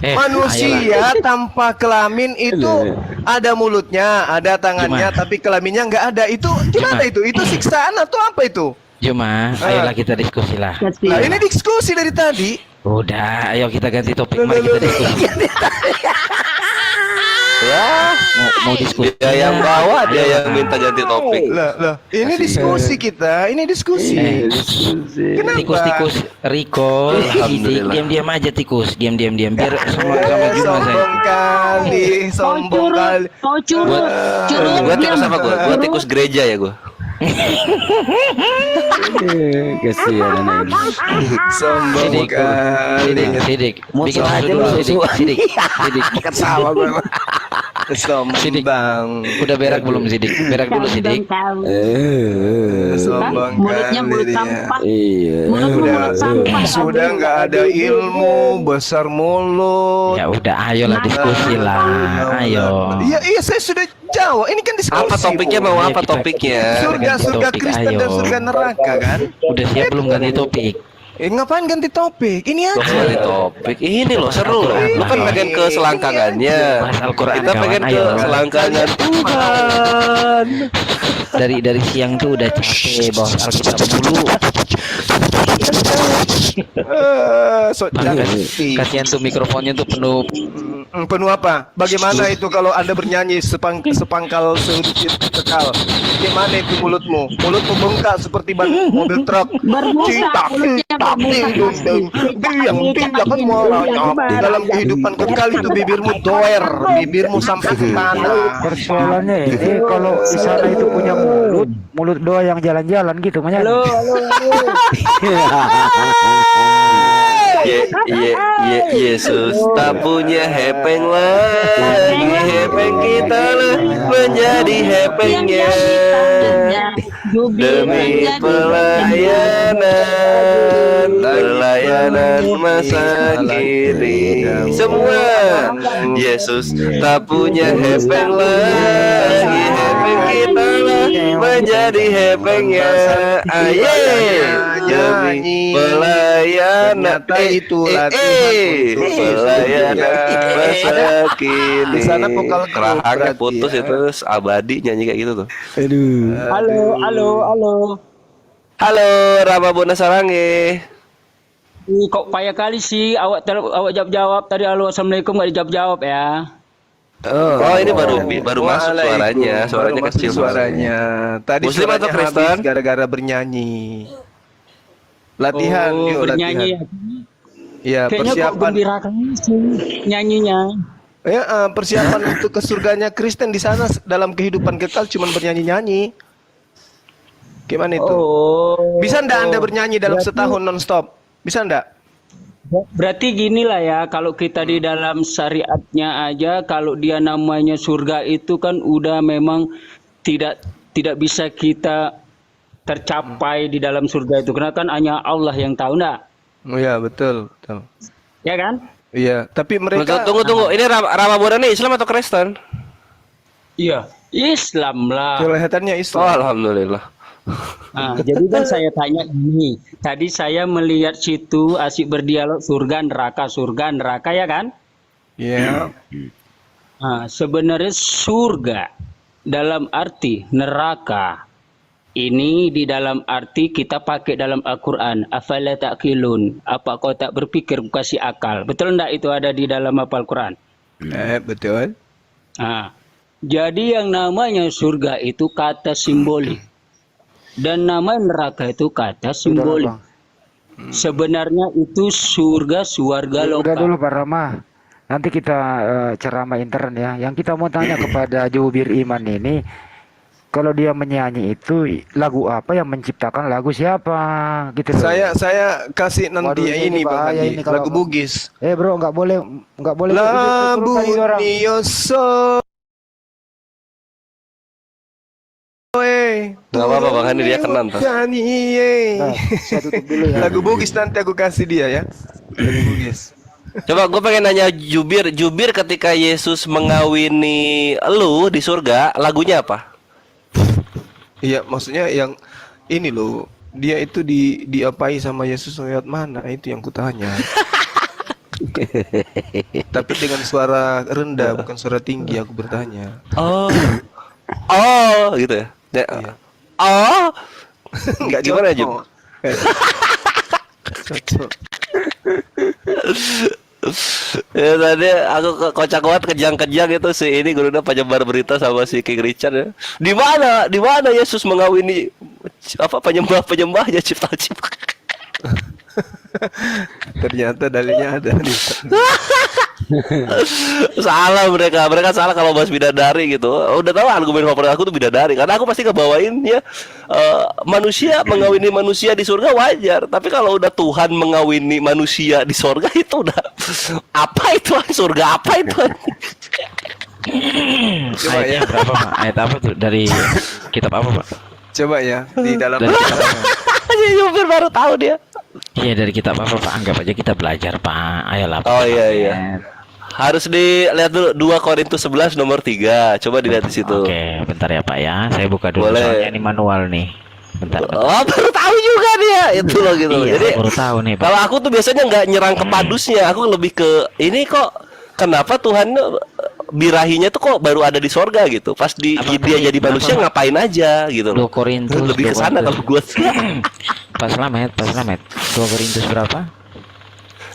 Manusia tanpa kelamin itu ada mulutnya, ada tangannya, tapi kelaminnya nggak ada. Itu gimana itu? Itu siksaan atau apa itu? Juma, ayolah kita diskusi lah. Nah, ini diskusi dari tadi. Udah, ayo kita ganti topik. Mari kita diskusi. Ya, Mau diskusi. dia yang bawa, dia yang minta ganti topik. Lah, ini diskusi kita, ini diskusi. Kenapa? Tikus recall, sidik, diam-diam aja tikus, diam. Biar sama-sama Juma saya. Sombong kali, sombong kali. Kau curut. Gua tikus apa gua? Gua tikus gereja ya gua. Kasihan ini. Sombong kali. Sidik. Bikin susu dulu, Sidik. Ketawa gue. Sombong. Udah berak belum Sidik? Berak dulu Sidik. Sombong Mulutnya mulut kali dia. sampah. Iya. Mulut sampah. Sudah nggak ada ilmu, besar mulut. Ya udah, ayolah diskusi lah. Ayo. Iya, saya sudah jawab. Ini kan diskusi. Apa topiknya, Bu. mau Ayo apa kita- topiknya? Surga Topik, Kristen dan ayo. surga neraka kan? Udah siap belum ganti topik? Ngapain ganti topik? Ini Loh, aja. ganti topik. Ini loh seru loh. Lu kan pengen ke selangkangannya. Bahas Al-Quran, Kita pengen kawan. ke Ayo. selangkangan Tuhan. Dari siang tuh udah capek bawa Alkitab mulu. Kasihan tuh mikrofonnya tuh penuh. Penuh apa? Bagaimana itu kalau Anda bernyanyi sepangkal sedikit kekal? Bagaimana itu mulutmu? Mulutmu bengkak seperti ban mobil truk. Berbusa, mulutnya berbusa. Yang tidak kan dalam kehidupan kekal itu bibirmu doer, bibirmu sampai ke tanah. Persoalannya kalau di sana itu punya mulut doa yang jalan-jalan gitu makanya. Yesus tak punya hepeng lagi, hepeng kita lah menjadi hepengnya demi pelayanan masa kini. Semua Yesus tak punya hepeng lagi, hepeng kita lah menjadi hepengnya. Aye, demi pelayanan Itu latihan pelayanan masa kini. Di sana vokal grup kerahangnya berarti putus ya. itu abadi nyanyi kayak gitu tuh. Halo, Rama Bona Sarange. kok payah kali sih awak jawab tadi halo assalamualaikum nggak dijawab ya. Oh, ini baru masuk suaranya. Suaranya Baru kecil masuk suaranya. Tadi Muslim atau suaranya Kristen? habis gara-gara bernyanyi. Latihan, yuk Bernyanyi latihan. Ya, kayaknya kok persiapan. gembira kali sih nyanyinya. Ya, persiapan untuk ke surganya Kristen di sana dalam kehidupan kekal cuma bernyanyi-nyanyi. Gimana itu? Oh. Bisa ndak Anda bernyanyi dalam setahun non-stop? Bisa ndak? Berarti gini lah ya, kalau kita di dalam syariatnya aja, kalau dia namanya surga itu kan udah memang tidak bisa kita tercapai di dalam surga itu, karena kan hanya Allah yang tahu, enggak? Oh iya, betul. Ya kan? Iya, tapi mereka Tunggu. Ini Rama Bona ini Islam atau Kristen? Iya, Islam lah. Kelihatannya Oh, Islam. alhamdulillah. Nah, jadi kan saya tanya gini, tadi saya melihat situ asik berdialog surga neraka ya kan? Ya. Nah, sebenarnya surga dalam arti neraka ini di dalam arti kita pakai dalam Al-Quran. Afala ta'qilun. Apa kau tak berpikir kasih akal? Betul enggak itu ada di dalam Al-Quran? Betul. Nah, jadi yang namanya surga itu kata simbolik. Dan nama neraka itu kata simbolik. Sebenarnya itu surga, suarga Udah lokal. dulu Pak Rama. Nanti kita ceramah intern ya. Yang kita mau tanya kepada jubir iman ini, kalau dia menyanyi itu lagu apa, yang menciptakan lagu siapa? Gitu loh. Saya kasih nanti Waduh, ini Bang bahaya Haji, ini kalau lagu Bugis. Bro, nggak boleh Labu nioso. Gak apa-apa Bang Hani, dia kena ntar. Nah, saya tutup dulu ya. Lagu Bugis nanti aku kasih dia ya. Lagu Bugis. Coba gue pengen nanya Jubir ketika Yesus mengawini lu di surga, lagunya apa? Iya, maksudnya yang ini loh, dia itu diapai sama Yesus lewat mana? Itu yang kutanya. Tapi dengan suara rendah, bukan suara tinggi aku bertanya. Oh, gitu ya. Iya. Oh. Enggak gimana Jub? Ya tadi aku kocak banget kejang-kejang itu si ini gurunya penyebar berita sama si King Richard ya. Di mana Yesus mengawini apa penyembahnya cipta-cipta. Ternyata dalilnya ada nih. Salah mereka salah kalau bahas bidadari gitu. Udah tahu argumen favorit aku tuh bidadari, karena aku pasti ngebawain ya manusia mengawini manusia di surga wajar, tapi kalau udah Tuhan mengawini manusia di surga itu udah apa itu surga apa itu? Coba ya. Ayat berapa Pak? Ayat apa tuh dari kitab apa Pak? Coba ya di dalam Dari kitab apa? Jubir baru tahu dia. Iya, dari kitab apa Pak? Anggap aja kita belajar Pak. Ayolah Pak. Oh iya. Harus dilihat dulu 2 Korintus 11 nomor 3. Coba dilihat di situ. Oke, bentar ya Pak ya. Saya buka dulu Boleh. soalnya ini manual nih. Bentar. Oh, baru tahu juga dia. Itu loh gitu. Iya, Jadi baru tahu nih Pak. kalau aku tuh biasanya nggak nyerang ke padusnya, aku lebih ke ini kok kenapa Tuhan birahinya tuh kok baru ada di sorga gitu. Pas Apa dia tadi? jadi manusia Kenapa, ngapain aja gitu 2 loh. Korintus. Lebih ke 2 sana kalau Korintus. gua. Pak Slamet. 2 Korintus berapa?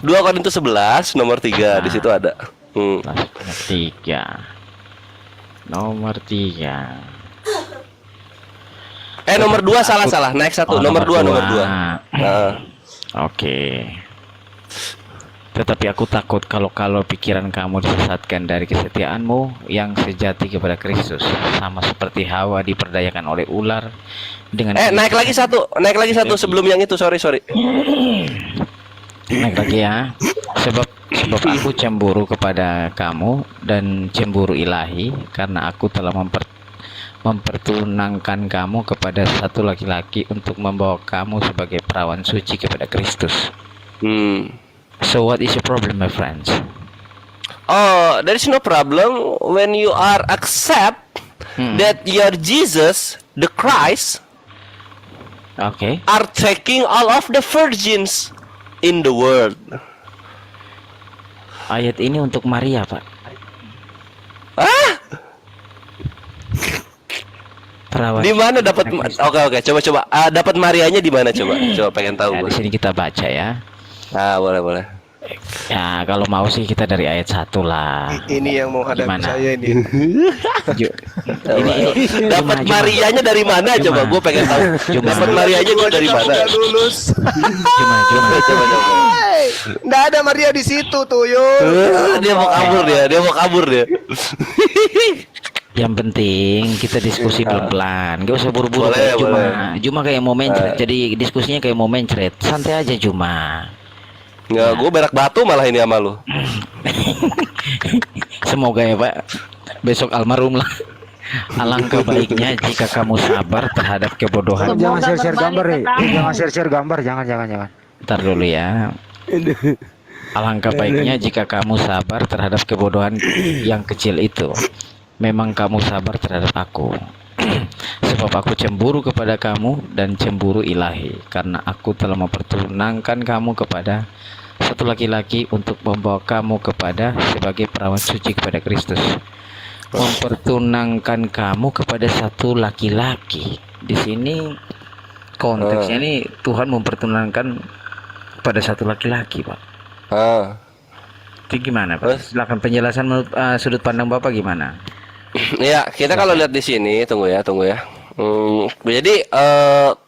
2 Korintus 11 nomor 3 di situ ada. Nomor 3. Nomor 3. Nomor 2 salah. Naik 1. Oh, nomor 2. Oke. Tetapi aku takut kalau pikiran kamu disesatkan dari kesetiaanmu yang sejati kepada Kristus, sama seperti Hawa diperdayakan oleh ular dengan naik lagi satu sebelum yang itu, sorry. Naik lagi ya. Sebab aku cemburu kepada kamu dan cemburu ilahi karena aku telah mempertunangkan kamu kepada satu laki-laki untuk membawa kamu sebagai perawan suci kepada Kristus. So what is your problem, my friends? Oh, there is no problem when you are accept that your Jesus, the Christ, Okay. are taking all of the virgins in the world. Ayat ini untuk Maria, Pak. Perawan. Di mana dapat? Oke, coba. Dapat Marianya di mana coba? Coba pengen tahu. Di sini kita baca ya. Boleh. Ya, kalau mau sih kita dari ayat 1 lah. Ini yang mau hadap Gimana? saya ini. Ini Dapat Marianya dari mana coba? Gue pengen tahu. Dapat Marianya gue dari mana? Udah lulus. Cuma. Coba. Nggak ada Maria di situ tuh, Yul. Dia mau kabur dia. Yang penting kita diskusi pelan-pelan, gak usah buru-buru. Boleh, Cuma kayak mau mencret. Jadi diskusinya kayak mau mencret. Santai aja cuma. Nggak, gue berak batu malah ini sama lu. Semoga ya Pak, besok almarhum lah. Alangkah baiknya jika kamu sabar terhadap kebodohan. Jangan share gambar ya. Jangan share gambar, jangan. Ntar dulu ya. Alangkah baiknya jika kamu sabar terhadap kebodohan yang kecil itu. memang kamu sabar terhadap aku. Sebab aku cemburu kepada kamu dan cemburu ilahi, karena aku telah mempertunangkan kamu kepada satu laki-laki untuk membawa kamu kepada sebagai perawan suci kepada Kristus. Mempertunangkan kamu kepada satu laki-laki. Di sini konteksnya ini Tuhan mempertunangkan pada satu laki-laki, Pak. Itu gimana, Pak? Silakan penjelasan menurut sudut pandang Bapak gimana? Ya, kita kalau lihat di sini, tunggu ya. Jadi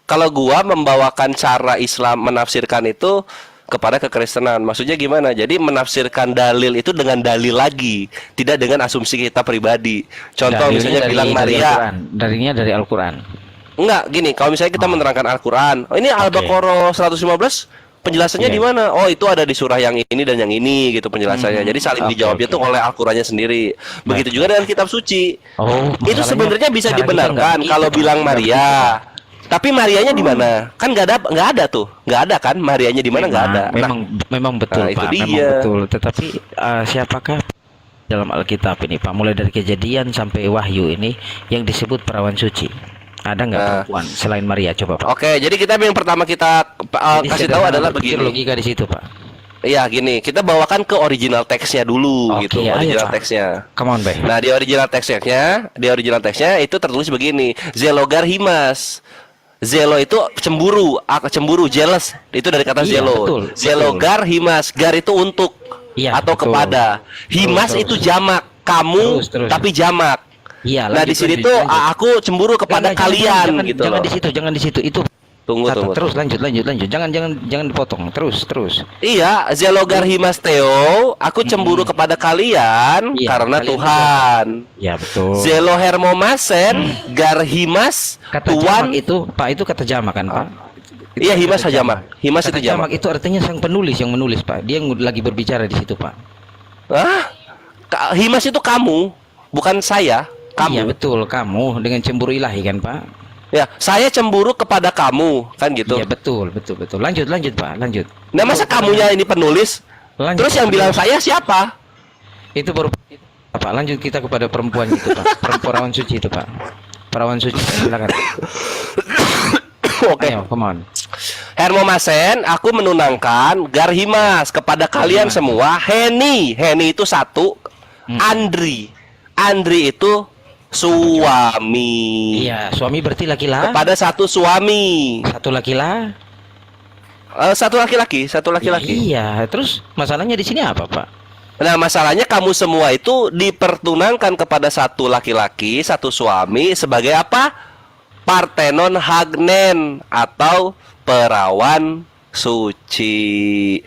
kalau gua membawakan cara Islam menafsirkan itu kepada kekristenan, maksudnya gimana? Jadi menafsirkan dalil itu dengan dalil lagi, tidak dengan asumsi kita pribadi. Contoh misalnya bilang Maria, dalilnya dari Al-Quran. Enggak, gini, kalau misalnya kita menerangkan Al-Quran, ini Al-Baqarah 115, penjelasannya di mana? Oh, itu ada di surah yang ini dan yang ini gitu penjelasannya. Jadi saling dijawabnya tuh oleh Al-Qur'annya sendiri. Begitu juga dengan kitab suci. Itu sebenarnya bisa dibenarkan kalau bilang Maria. Tapi Marianya di mana? Kan nggak ada tuh. Nggak ada kan? Marianya di mana? Nggak ada. Memang betul, Pak. Memang betul. Tetapi siapakah dalam Alkitab ini, Pak? Mulai dari Kejadian sampai Wahyu ini yang disebut perawan suci. Ada nggak perempuan selain Maria? Coba, Pak. Oke, jadi yang pertama kita kasih tahu adalah begini. Logika di situ, Pak. Iya, gini, kita bawakan ke original teksnya dulu gitu, original teksnya. Come on, Bay. Nah, di original teksnya itu tertulis begini, Zelogar Himas. Zelo itu cemburu, jealous. Itu dari kata zelo. Zelogar Himas, gar itu untuk atau kepada. Himas itu jamak, kamu tapi jamak. Iya, nah di sini tuh aku cemburu kepada kalian gitu. Jangan di situ. Itu tunggu. Terus lanjut. Jangan dipotong. Terus. Iya, Zelogar Himas Theo, aku cemburu kepada kalian karena Tuhan. Ya, betul. Zelo Hermomasen, Garhimas Tuhan itu, Pak, itu kata jamak kan, Pak? Iya, Himas jamak. Himas itu jamak. Itu artinya sang penulis yang menulis, Pak. Dia yang lagi berbicara di situ, Pak. Himas itu kamu, bukan saya. Kamu. Iya, betul, kamu dengan cemburu ilahi kan, Pak? Ya, saya cemburu kepada kamu, kan gitu. Iya, betul. Lanjut, Pak, lanjut. Nah, masa kamunya ini penulis? Terus yang bilang saya siapa? Itu baru Pak. Lanjut kita kepada perempuan itu, Pak. Perawan suci itu, Pak. Perawan suci, silakan. Oke. Ayo, come on. Hermomasen, aku menunangkan Garhimas kepada kalian semua. Heni itu satu. Andri itu suami. Iya, suami berarti laki-laki. Kepada satu suami. Satu laki-laki. Satu laki-laki. Iya, terus masalahnya di sini apa, Pak? Nah, masalahnya kamu semua itu dipertunangkan kepada satu laki-laki, satu suami sebagai apa? Partenon Hagnen atau perawan suci.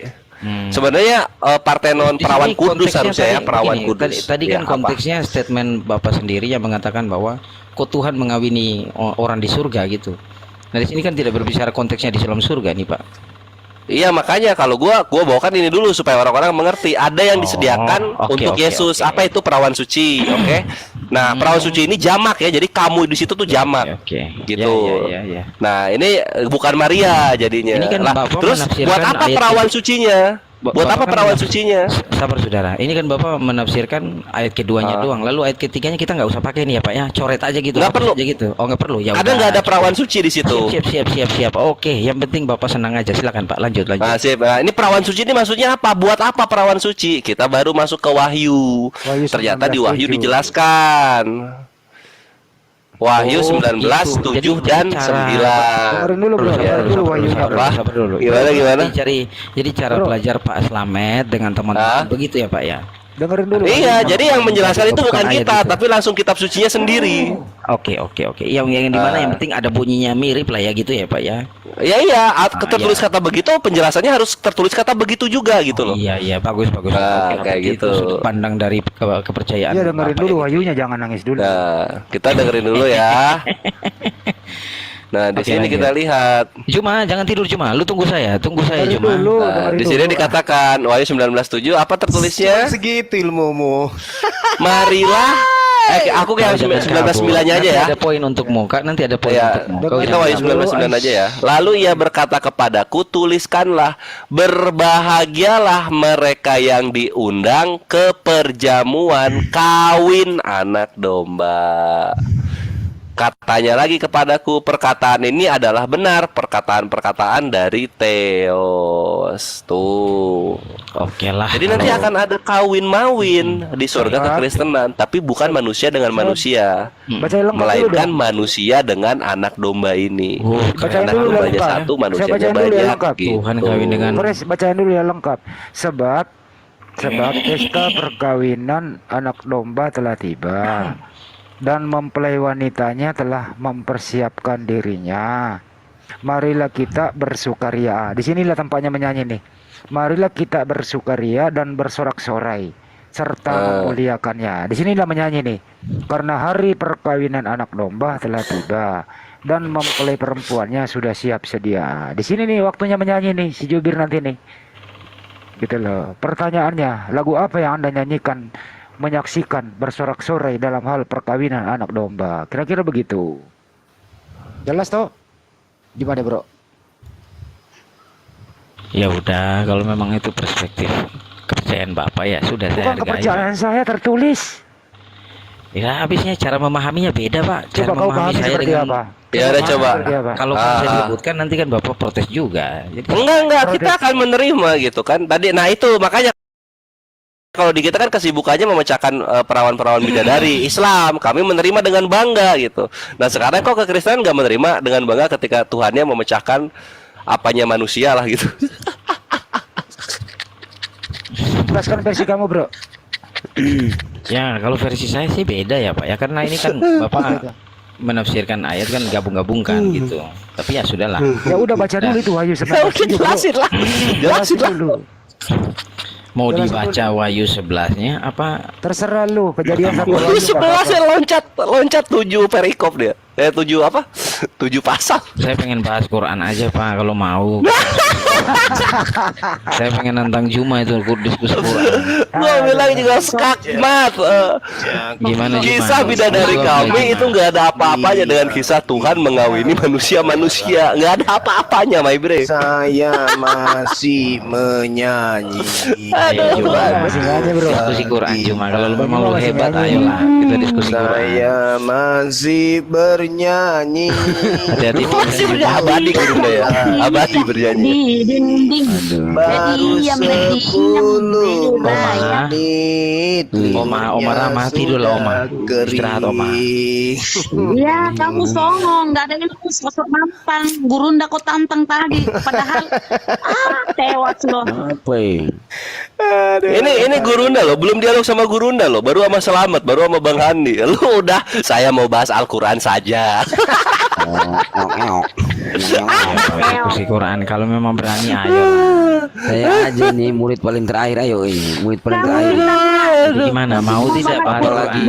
Sebenarnya Partenon perawan kudus harusnya ya, perawan kudus. Tadi kan konteksnya statement Bapak sendiri yang mengatakan bahwa kok Tuhan mengawini orang di surga gitu. Nah, di sini kan tidak berbicara konteksnya di dalam surga nih, Pak. Iya, makanya kalau gua bawakan ini dulu supaya orang-orang mengerti. Ada yang disediakan untuk Yesus. Apa itu perawan suci? Oke. Nah, perawan suci ini jamak ya. Jadi kamu di situ tuh jamak. Gitu. Ya. Nah, ini bukan Maria jadinya. Ini kan terus buat apa perawan sucinya? Buat apa perawan sucinya? Sabar, saudara. Ini kan Bapak menafsirkan ayat keduanya doang. Lalu ayat ketiganya kita nggak usah pakai nih ya, Pak ya. Coret aja gitu. Nggak perlu. Aja gitu. Oh, nggak perlu. Ya ada nggak ada perawan suci di situ? Siap. Oke, yang penting Bapak senang aja. Silakan, Pak. Lanjut. Nah, ini perawan suci ini maksudnya apa? Buat apa perawan suci? Kita baru masuk ke Wahyu. Ternyata di Wahyu dijelaskan. Wahyu 19, 7 dan 9. Dengerin dulu, bro. Sabar dulu. Gimana? Jadi cara belajar Pak Slamet dengan teman-teman begitu ya, Pak ya. Dengerin dulu. Iya, jadi yang menjelaskan itu bukan kita, tapi langsung kitab sucinya sendiri. Oke. Yang di mana yang penting ada bunyinya mirip lah ya gitu ya, Pak ya. Iya, tertulis kata begitu, penjelasannya harus tertulis kata begitu juga gitu loh. Iya, bagus. Kayak gitu. Sudut pandang dari kepercayaan. Iya, dengerin dulu Wahyunya, jangan nangis dulu. Nah, kita dengerin dulu ya. Nah, di sini kita lihat. Cuma jangan tidur Cuma. Lu tunggu saya Cuma. Nah, di sini dikatakan Wahyu 19:7 apa tertulisnya? Segitu ilmumu. Marilah Aku kayak Kalau jangan 19:9-nya aja kabur. ya. Nanti ada poin untuk muka, nanti ada poin Ya, untuk muka. Kau kita jangan Wahyu kabur. 19:9 aja ya. Lalu ia berkata kepadaku, tuliskanlah, berbahagialah mereka yang diundang ke perjamuan kawin anak domba. Katanya lagi kepadaku, perkataan ini adalah benar, perkataan-perkataan dari Theos. Tuh. Oke lah. Jadi nanti akan ada kawin-mawin di surga kekristenan, tapi bukan manusia dengan manusia, Bacain lengkap dulu melainkan dong. manusia dengan anak domba ini. Bacain Anak dulu dombanya lengkap. satu, Saya manusianya bacain dulu ya banyak. lengkap. Gitu. Tuhan kawin dengan Kores, bacain dulu ya lengkap. Sebab pesta perkawinan anak domba telah tiba, dan mempelai wanitanya telah mempersiapkan dirinya. Marilah kita bersukaria. Di sinilah tempatnya menyanyi nih. Marilah kita bersukaria dan bersorak-sorai serta memuliakannya. Di sinilah menyanyi nih. Karena hari perkawinan anak domba telah tiba dan mempelai perempuannya sudah siap sedia. Di sini nih waktunya menyanyi nih si jubir nanti nih. Gitu loh. Pertanyaannya, lagu apa yang Anda nyanyikan menyaksikan bersorak-sorai dalam hal perkawinan anak domba? Kira-kira begitu. Jelas toh? Gimana bro? ya udah, kalau memang itu perspektif kepercayaan Bapak ya sudah saya Bukan hargai. kepercayaan saya tertulis. Ya habisnya cara memahaminya beda Pak. Cara Coba kau memahami pahami saya seperti dengan apa? Ya udah, coba. Seperti apa? kalau saya sebutkan nanti kan Bapak protes juga. Jadi Enggak, kita akan menerima gitu kan. Tadi, nah itu makanya kalau di kita kan kesibukannya memecahkan perawan-perawan bidadari Islam, kami menerima dengan bangga gitu. Nah sekarang kok kekristenan nggak menerima dengan bangga ketika Tuhannya memecahkan apanya manusia lah gitu. Jelaskan versi kamu bro. ya kalau versi saya sih beda ya Pak ya, karena ini kan Bapak menafsirkan ayat kan gabung-gabungkan gitu. Tapi ya sudahlah. Ya udah baca dulu itu Wahyu Ya udah, 19 jelasin lah, jelasin lah. dulu. Mau Jelasin dibaca Wahyu 11-nya apa? Terserah lu, kejadian satu Wahyu 11 ya loncat 7 perikop dia. 7 apa? 7 pasal. Saya pengen bahas Quran aja Pak kalau mau. Saya pengen nantang Juma itu diskusi Quran. Gua bilang juga skakmat. Gimana Juma? Kisah bidadari kami itu nggak ada apa-apanya dengan kisah Tuhan mengawini manusia-manusia. Nggak ada apa-apanya, my bre. Saya masih menyanyi. Ayo Juma. Masih aja bro. Diskusi Quran Juma. Kalau lu memang lu hebat, ayolah kita diskusi Quran. Saya masih bernyanyi. Hati-hati Masih abadi gurunda ya. Abadi bernyanyi. Di dinding. Baru Jadi yang 10 Oma. menit. Oma Rama tidur lah Oma. Istirahat Oma. Ya kamu songong, nggak ada ilmu sosok mampang. Gurunda kau tantang tadi, padahal tewas loh. Apa ya? Ini Gurunda loh, belum dialog sama Gurunda loh, baru sama Selamat, baru sama Bang Handi. Lu udah, saya mau bahas Al-Quran saja. Diskusi Quran kalau memang berani ayo. Saya aja nih murid paling terakhir, ayo ini murid paling terakhir. Jadi gimana? Mau tidak bahas Quran?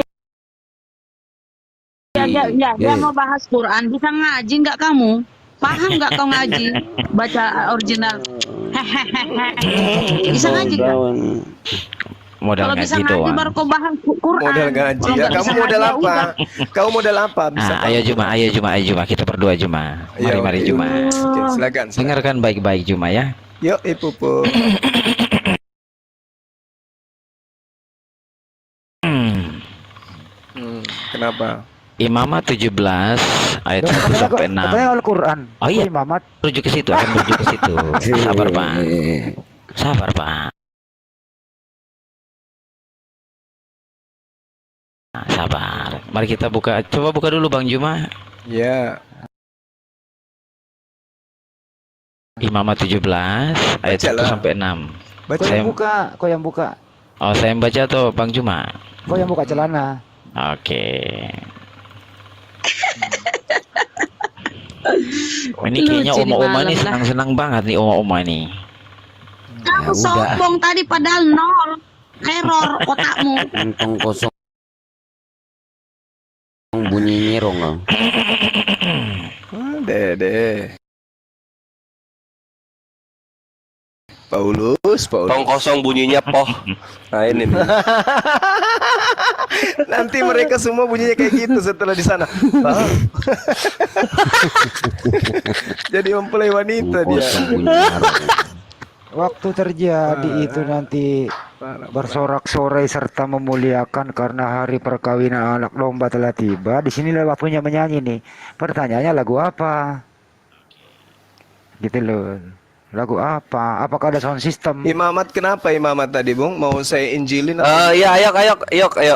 Ya, mau bahas Quran, bisa ngaji nggak kamu? Paham nggak kau ngaji? Baca original. Bisa ngaji nggak? Modal Kalau bisa ngaji ngaji doang. baru kau bahas Quran. Model ngaji. Kalau Ya, nggak kamu bisa model ngaji, apa? udah. Kamu model apa? Bisa Nah, ayo Juma, kita berdua Juma. Iya, Mari oke. Juma. Oke, silakan. Dengarkan baik-baik Juma ya. Yuk, Pupu. Kenapa? Imamat 17 ayat 1 sampai 6. Katanya Al-Quran. Oh iya. Imamat. Menuju ke situ, akan menuju ke situ. Sabar Pak. Sabar Pak. Nah, sabar. Mari kita buka. Coba buka dulu Bang Juma. Ya. Imamat 17 ayat 1 Bacalah. sampai 6. Kau Saya- yang buka, kau yang buka. Oh, saya yang baca atau Bang Juma? Kau yang buka celana. Oke. Ini kayaknya Lucu di oma-oma malam nih lah. senang-senang banget nih oma-oma nih. Kamu udah. sombong tadi padahal nol. Error otakmu. Kantong kosong bunyi nyerong ah. Dede. Paulus. Tong kosong bunyinya poh. Nah ini nih. Nanti mereka semua bunyinya kayak gitu setelah di sana. Jadi mempelai wanita dia. Waktu terjadi itu nanti bersorak-sorai serta memuliakan karena hari perkawinan anak domba telah tiba. Di sinilah waktunya menyanyi nih. Pertanyaannya lagu apa? Gitu loh. Lagu apa? Apakah ada sound system? Imamat kenapa imamat tadi, Bung? Mau saya injilin? Ya, ayo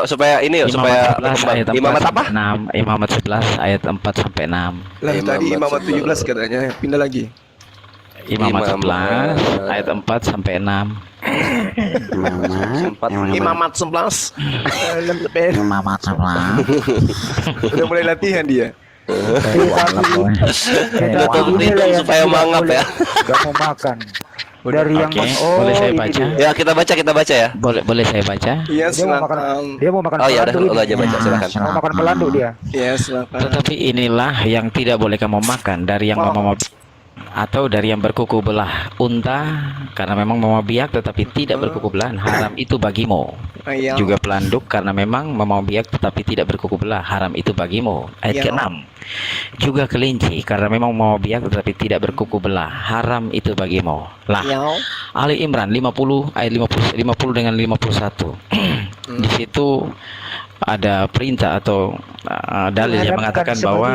supaya ini yuk, supaya Imamat 11 ayat 4 Imamat apa? sampai 6. Imamat 11 ayat 4 sampai 6. Lah tadi imamat 11. 17 katanya, pindah lagi. Imamat 11 ayat 4 sampai 6. Imamat 11. Imamat 11. Udah mulai latihan dia. Supaya mangap ya. Gak mau makan. Dari yang boleh saya ini baca? dia. Ya kita baca ya. Boleh saya baca? Iya, Dia mau makan. silakan. Dia mau makan Oh ya udah, pelandu lu ini. aja baca silakan. Mau makan pelandu dia. Iya, silakan. Tetapi inilah yang tidak boleh kamu makan dari yang mama atau dari yang berkuku belah unta, karena memang mama biak tetapi tidak berkuku belahan, haram itu bagimu. Iya. Juga pelanduk karena memang mama biak tetapi tidak berkuku belah, haram itu bagimu. Ayat Iya. ke-6. Juga kelinci karena memang mama biak tetapi tidak berkuku belah, haram itu bagimu. Lah. Iya. Ali Imran 50 ayat 50 dengan 51. Di situ ada perintah atau dalil yang mengatakan bahwa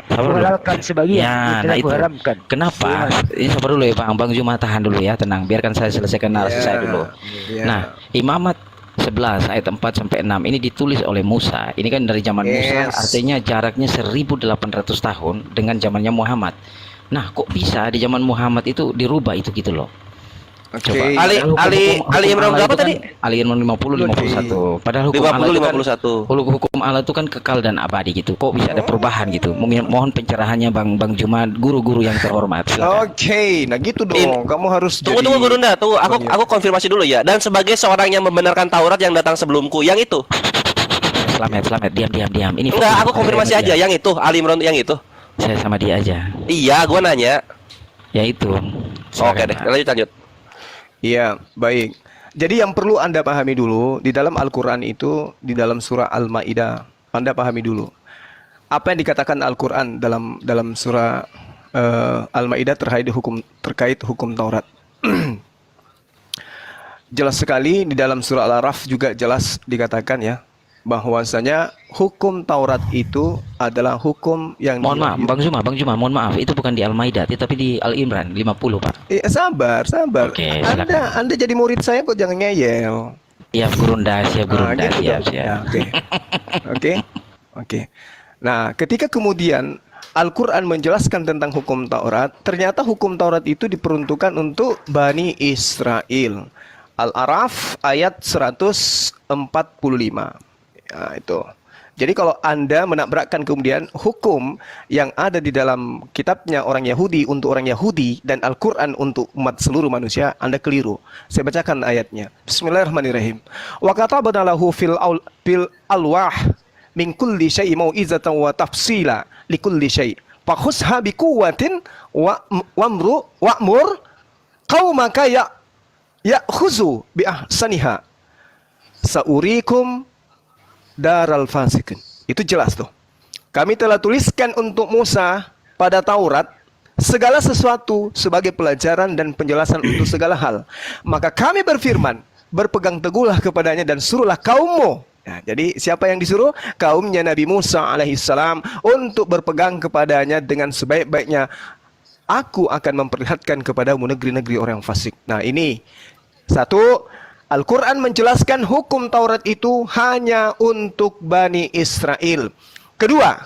menghalalkan sebagian. ya, nah itu haramkan. kenapa ini sabar dulu ya Bang Juma, tahan dulu ya, tenang, biarkan saya selesaikan narasi saya dulu. Iya. Nah, Imamat 11 ayat 4 sampai 6 ini ditulis oleh Musa. Ini kan dari zaman Musa, artinya jaraknya 1800 tahun dengan zamannya Muhammad. Nah, kok bisa di zaman Muhammad itu dirubah itu gitu loh. Oke. Ali Imran berapa tadi? Ali Imran 50 51. Padahal hukum Allah itu kan 51. hukum Allah itu kan kekal dan abadi gitu. Kok bisa ada perubahan gitu? Mohon pencerahannya Bang Juma, guru-guru yang terhormat. Silakan. Oke, nah gitu dong. Kamu harus Tunggu Gurunda, tunggu. Aku konfirmasi dulu ya. Dan sebagai seorang yang membenarkan Taurat yang datang sebelumku, yang itu. Selamat, diam. Ini Enggak, aku konfirmasi aja yang itu, Ali Imran yang itu. Saya sama dia aja. Iya, gua nanya. Ya itu. Oke deh, lanjut. Iya, baik. Jadi yang perlu Anda pahami dulu, di dalam Al-Quran itu, di dalam surah Al-Ma'idah, Anda pahami dulu. Apa yang dikatakan Al-Quran dalam surah Al-Ma'idah terkait hukum Taurat. Jelas sekali di dalam surah Al-Araf juga jelas dikatakan ya, bahwasanya hukum Taurat itu adalah hukum yang Mohon maaf, Bang Juma, mohon maaf, itu bukan di Al-Maidah, tapi di Al-Imran 50, Pak. Sabar. Oke, silakan. Anda jadi murid saya kok jangan ngeyel. Siap Gurunda, siap. Gitu dong. Oke. Nah, ketika kemudian Al-Quran menjelaskan tentang hukum Taurat, ternyata hukum Taurat itu diperuntukkan untuk Bani Israel. Al-Araf ayat 145. Nah, itu. Jadi kalau Anda menabrakkan kemudian hukum yang ada di dalam kitabnya orang Yahudi untuk orang Yahudi dan Al-Quran untuk umat seluruh manusia, Anda keliru. Saya bacakan ayatnya. Bismillahirrahmanirrahim. Wa katabna lahu fil alwah min kulli syai' mau'izatan wa tafsila li kulli syai'. Fakhusha bi quwwatin wa'mur qaumaka ya'khuzu bi ahsaniha. Saurikum daral fasikin. Itu jelas tuh. Kami telah tuliskan untuk Musa pada Taurat segala sesuatu sebagai pelajaran dan penjelasan untuk segala hal. Maka kami berfirman, berpegang teguhlah kepadanya dan suruhlah kaummu. Nah, jadi siapa yang disuruh? Kaumnya Nabi Musa alaihissalam untuk berpegang kepadanya dengan sebaik-baiknya. Aku akan memperlihatkan kepadamu negeri-negeri orang fasik. Nah, ini satu. Al-Quran menjelaskan hukum Taurat itu hanya untuk Bani Israel. Kedua,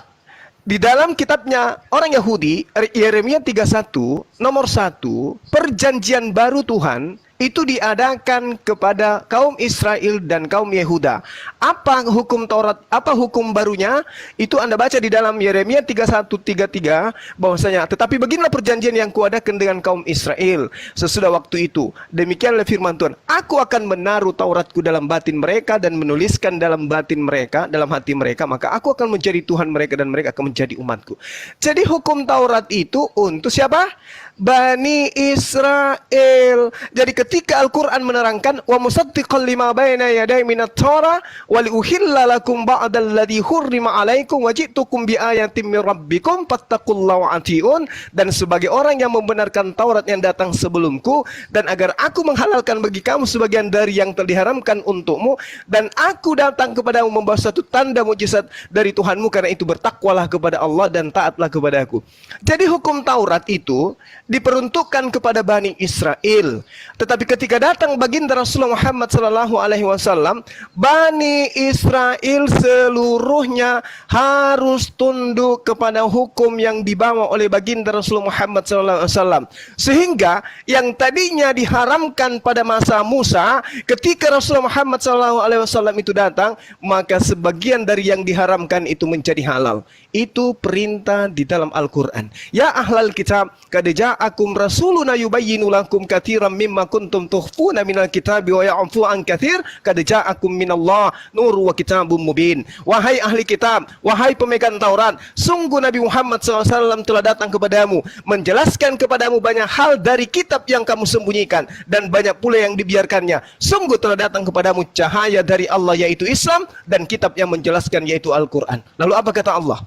di dalam kitabnya orang Yahudi, Yeremia 31, nomor 1, perjanjian baru Tuhan itu diadakan kepada kaum Israel dan kaum Yehuda. Apa hukum Taurat, apa hukum barunya? Itu Anda baca di dalam Yeremia 31:33 bahwasanya tetapi beginilah perjanjian yang kuadakan dengan kaum Israel sesudah waktu itu. Demikianlah firman Tuhan, aku akan menaruh Tauratku dalam batin mereka dan menuliskan dalam batin mereka, dalam hati mereka, maka aku akan menjadi Tuhan mereka dan mereka akan menjadi umatku. Jadi hukum Taurat itu untuk siapa? Bani Israel. Jadi ketika Al-Quran menerangkan wa musaddiqan lima baina yaday minat Torah wa liuhilla lakum ba'dal ladzi hurrima alaikum wa ji'tukum bi ayatin min rabbikum fattaqullaha wa atiun, dan sebagai orang yang membenarkan Taurat yang datang sebelumku, dan agar aku menghalalkan bagi kamu sebagian dari yang telah diharamkan untukmu, dan aku datang kepadamu membawa satu tanda mukjizat dari Tuhanmu, karena itu bertakwalah kepada Allah dan taatlah kepada aku. Jadi hukum Taurat itu diperuntukkan kepada Bani Israel. Tetapi ketika datang baginda Rasulullah Muhammad SAW, Bani Israel seluruhnya harus tunduk kepada hukum yang dibawa oleh baginda Rasulullah Muhammad SAW. Sehingga yang tadinya diharamkan pada masa Musa, ketika Rasulullah Muhammad SAW itu datang, maka sebagian dari yang diharamkan itu menjadi halal. Itu perintah di dalam Al-Quran. Ya ahlal kitab, qad ja'akum rasuluna yubayyinu lakum katsiran mimma kuntum tukhfuna minal kitabi wa ya'fu an katsir, qad ja'akum minallah nurun wa kitabun mubin. Wahai ahli kitab, wahai pemegang Taurat, sungguh Nabi Muhammad SAW telah datang kepadamu, menjelaskan kepadamu banyak hal dari kitab yang kamu sembunyikan, dan banyak pula yang dibiarkannya. Sungguh telah datang kepadamu cahaya dari Allah, yaitu Islam, dan kitab yang menjelaskan, yaitu Al-Quran. Lalu apa kata Allah?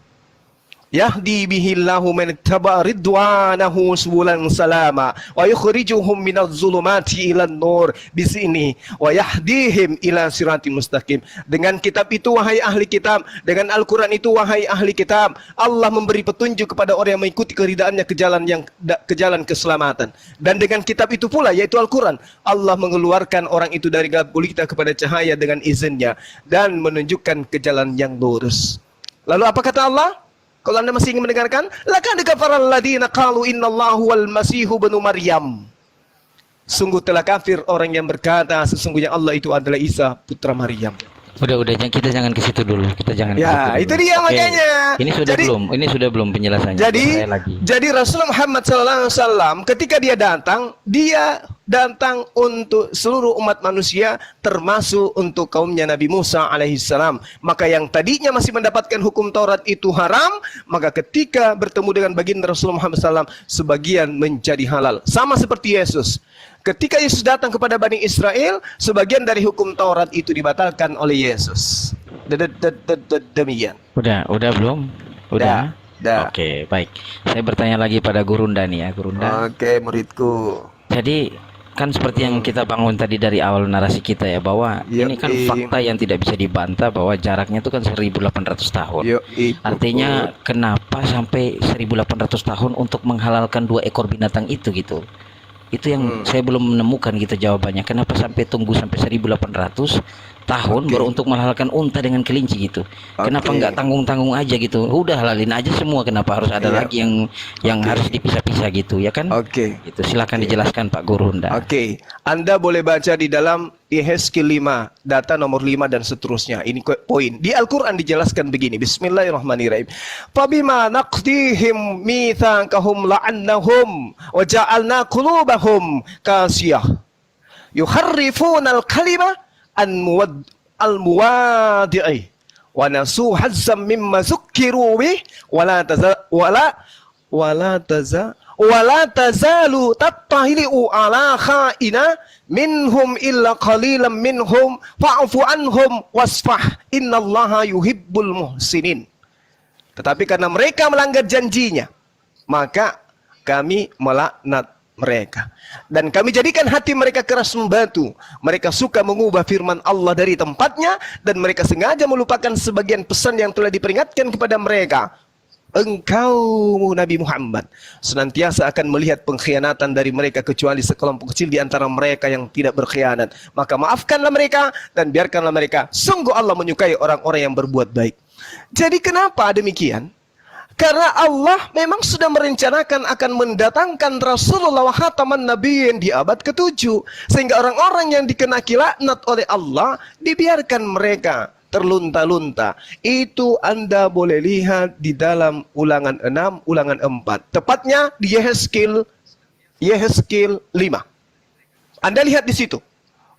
Yahdi bihillahu man ittaba ridwanahu subulan salama wa yukhrijuhum minadh zulumati ilan nur bisini wa yahdihim ila siratim mustaqim. Dengan kitab itu wahai ahli kitab, dengan Al-Quran itu wahai ahli kitab, Allah memberi petunjuk kepada orang yang mengikuti keridhaannya ke jalan keselamatan. Dan dengan kitab itu pula, yaitu Al-Quran, Allah mengeluarkan orang itu dari gelap gulita kepada cahaya dengan izinnya dan menunjukkan ke jalan yang lurus. Lalu apa kata Allah? Kalau Anda masih ingin mendengarkan, laqad kafara alladziina qalu innallahu wal masihu ibnu Maryam. Sungguh telah kafir orang yang berkata sesungguhnya Allah itu adalah Isa putra Maryam. Udah, kita jangan ke situ dulu. Kita jangan. Ya, itu dia makanya. Ini sudah belum penjelasannya. Jadi Rasulullah Muhammad SAW ketika dia datang untuk seluruh umat manusia, termasuk untuk kaumnya Nabi Musa alaihissalam. Maka yang tadinya masih mendapatkan hukum Taurat itu haram, maka ketika bertemu dengan baginda Rasulullah Muhammad SAW, sebagian menjadi halal. Sama seperti Yesus. Ketika Yesus datang kepada Bani Israel, sebagian dari hukum Taurat itu dibatalkan oleh Yesus. Demikian. Udah belum? Udah. Oke, baik. Saya bertanya lagi pada Gurunda nih ya, Gurunda. Oke, muridku. Jadi kan seperti yang kita bangun tadi dari awal narasi kita ya, bahwa ini kan fakta yang tidak bisa dibantah bahwa jaraknya itu kan 1800 tahun. Artinya kenapa sampai 1800 tahun untuk menghalalkan 2 ekor binatang itu gitu. Itu yang saya belum menemukan gitu jawabannya. Kenapa sampai tunggu sampai 1800 tahun baru untuk menghalalkan unta dengan kelinci gitu. Kenapa nggak tanggung-tanggung aja gitu? Udah halalin aja semua, kenapa harus ada lagi yang harus dipisah-pisah gitu ya kan? Itu silakan dijelaskan Pak Gurunda. Anda boleh baca di dalam Yehezkiel 5, data nomor 5 dan seterusnya. Ini poin. Di Al-Quran dijelaskan begini. Bismillahirrahmanirrahim. Fabima naqdihim mitsaqahum la'annahum wa ja'alna qulubahum qasiyah yuharrifuna al-kalima al-muwadi'i wa nasu hazzam mimma zukkiru bih wala tazalu tattahili'u ala kha'ina minhum illa qalilan minhum fa'fu anhum wasfah innallaha yuhibbul muhsinin. Tetapi karena mereka melanggar janjinya, maka kami melaknat mereka, dan kami jadikan hati mereka keras membatu. Mereka suka mengubah firman Allah dari tempatnya, dan mereka sengaja melupakan sebagian pesan yang telah diperingatkan kepada mereka. Engkau Nabi Muhammad senantiasa akan melihat pengkhianatan dari mereka, kecuali sekelompok kecil di antara mereka yang tidak berkhianat. Maka maafkanlah mereka dan biarkanlah mereka. Sungguh Allah menyukai orang-orang yang berbuat baik. Jadi kenapa demikian? Karena Allah memang sudah merencanakan akan mendatangkan Rasulullah wa khataman nabiyyin di abad ke-7. Sehingga orang-orang yang dikenaki laknat oleh Allah, dibiarkan mereka terlunta-lunta. Itu Anda boleh lihat di dalam Ulangan 6, Ulangan 4. Tepatnya di Yehezkiel 5. Anda lihat di situ.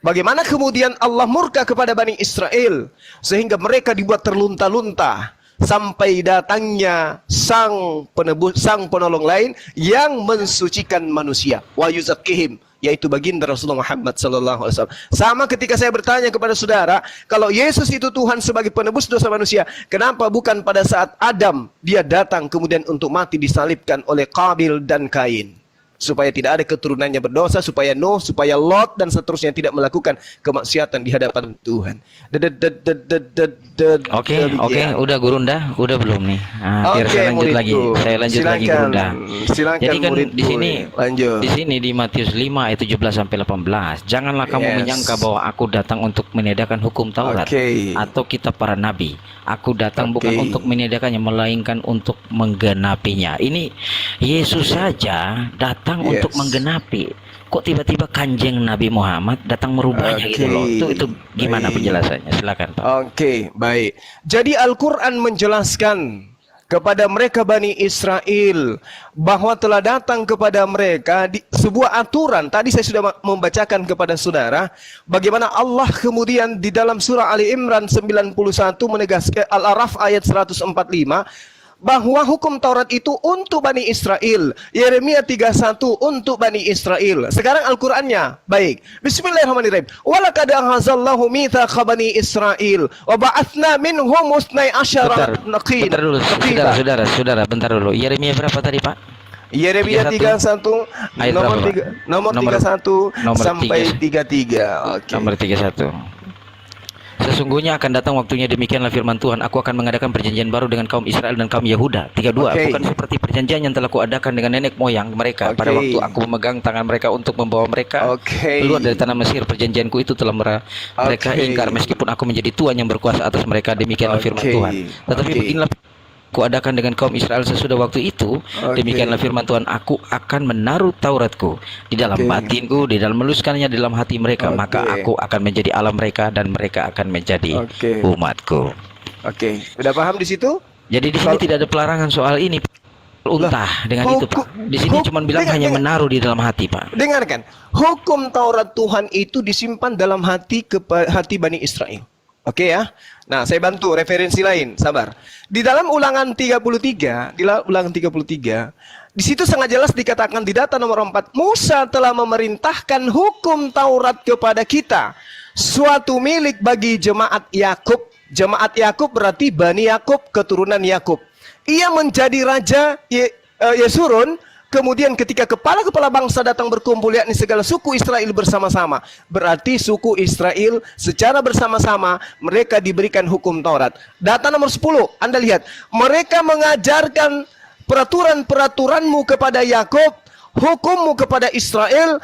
Bagaimana kemudian Allah murka kepada Bani Israel sehingga mereka dibuat terlunta-lunta. sampai datangnya sang penebus, sang penolong lain yang mensucikan manusia. Wa yuzakkihim, yaitu baginda Rasulullah Muhammad sallallahu alaihi wasallam. Sama ketika saya bertanya kepada saudara, kalau Yesus itu Tuhan sebagai penebus dosa manusia, kenapa bukan pada saat Adam dia datang kemudian untuk mati disalibkan oleh Qabil dan Kain? Supaya tidak ada keturunannya berdosa, supaya Nuh, supaya Lot dan seterusnya tidak melakukan kemaksiatan di hadapan Tuhan. Oke, udah Gurunda, udah belum nih? Nah, biar saya lanjut lagi. Saya lanjut lagi Gurunda. Silakan, jadi kan muridku, di sini lanjut. Di sini di Matius 5 ayat 17 sampai 18. Janganlah kamu menyangka bahwa aku datang untuk meniadakan hukum Taurat atau kitab para nabi. Aku datang bukan untuk meniadakannya, melainkan untuk menggenapinya. Ini Yesus saja datang untuk menggenapi. Kok tiba-tiba kanjeng Nabi Muhammad datang merubahnya gitu loh. Itu gimana penjelasannya? Silakan Pak. Oke, baik. Jadi Al-Quran menjelaskan kepada mereka Bani Israel bahwa telah datang kepada mereka sebuah aturan. Tadi saya sudah membacakan kepada saudara bagaimana Allah kemudian di dalam surah Ali Imran 91 menegaskan, Al-Araf ayat 145, bahwa hukum Taurat itu untuk Bani Israel. Yeremia 31 untuk Bani Israel. Sekarang Al-Qur'annya. Baik. Bismillahirrahmanirrahim. Walaqad akhadallahu mitsaqa Bani Israel wa ba'atsna minhum 12 Bentar dulu, saudara, bentar dulu. Yeremia berapa tadi, Pak? Yeremia 31 nomor 31 sampai 33. Oke. Nomor 31. Sesungguhnya akan datang waktunya, demikianlah firman Tuhan, aku akan mengadakan perjanjian baru dengan kaum Israel dan kaum Yehuda. 32. Bukan seperti perjanjian yang telah kuadakan dengan nenek moyang mereka pada waktu aku memegang tangan mereka untuk membawa mereka keluar dari tanah Mesir. Perjanjianku itu telah mereka ingkar meskipun aku menjadi Tuhan yang berkuasa atas mereka. Demikianlah firman Tuhan. Tetapi beginilah kuadakan dengan kaum Israel sesudah waktu itu. Demikianlah firman Tuhan, aku akan menaruh Tauratku di dalam batinku, di dalam menuliskannya di dalam hati mereka. Maka aku akan menjadi Allah mereka dan mereka akan menjadi umatku. Oke, udah paham di situ? Jadi di sini tidak ada pelarangan soal ini. Untah dengan itu Pak. Di sini cuma bilang hanya menaruh di dalam hati Pak. Dengarkan, hukum Taurat Tuhan itu disimpan dalam hati Bani Israel. Oke ya. Nah, saya bantu referensi lain, sabar. Di dalam Ulangan 33, di situ sangat jelas dikatakan di data nomor 4, Musa telah memerintahkan hukum Taurat kepada kita, suatu milik bagi jemaat Yakub. Jemaat Yakub berarti Bani Yakub, keturunan Yakub. Ia menjadi raja Yesurun. Kemudian ketika kepala-kepala bangsa datang berkumpul, yakni segala suku Israel bersama-sama, berarti suku Israel secara bersama-sama mereka diberikan hukum Taurat. Data nomor 10, Anda lihat, mereka mengajarkan peraturan-peraturanmu kepada Yakub, hukummu kepada Israel,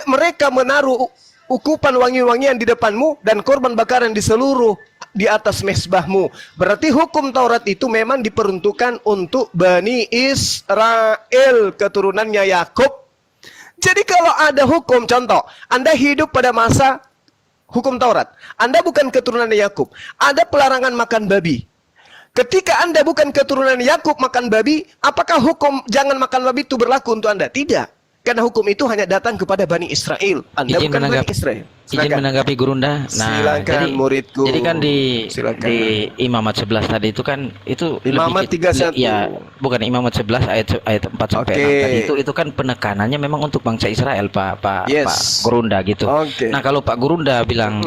mereka menaruh ukupan wangi-wangian di depanmu dan korban bakaran di seluruh di atas mezbahmu. Berarti hukum Taurat itu memang diperuntukkan untuk Bani Israel, keturunannya Yakub. Jadi kalau ada hukum, contoh, Anda hidup pada masa hukum Taurat, Anda bukan keturunan Yakub, ada pelarangan makan babi. Ketika Anda bukan keturunan Yakub makan babi, apakah hukum jangan makan babi itu berlaku untuk Anda? Tidak. Karena hukum itu hanya datang kepada Bani Israel. Anda bukan Bani Israel. Izin menanggapi Gurunda. Nah, silakan muridku. Jadi kan di Imamat 11 tadi itu kan itu Imamat 31. Ya, bukan Imamat 11 ayat 4 sampai 6 tadi itu kan penekanannya memang untuk bangsa Israel, Pak Gurunda gitu. Nah, kalau Pak Gurunda bilang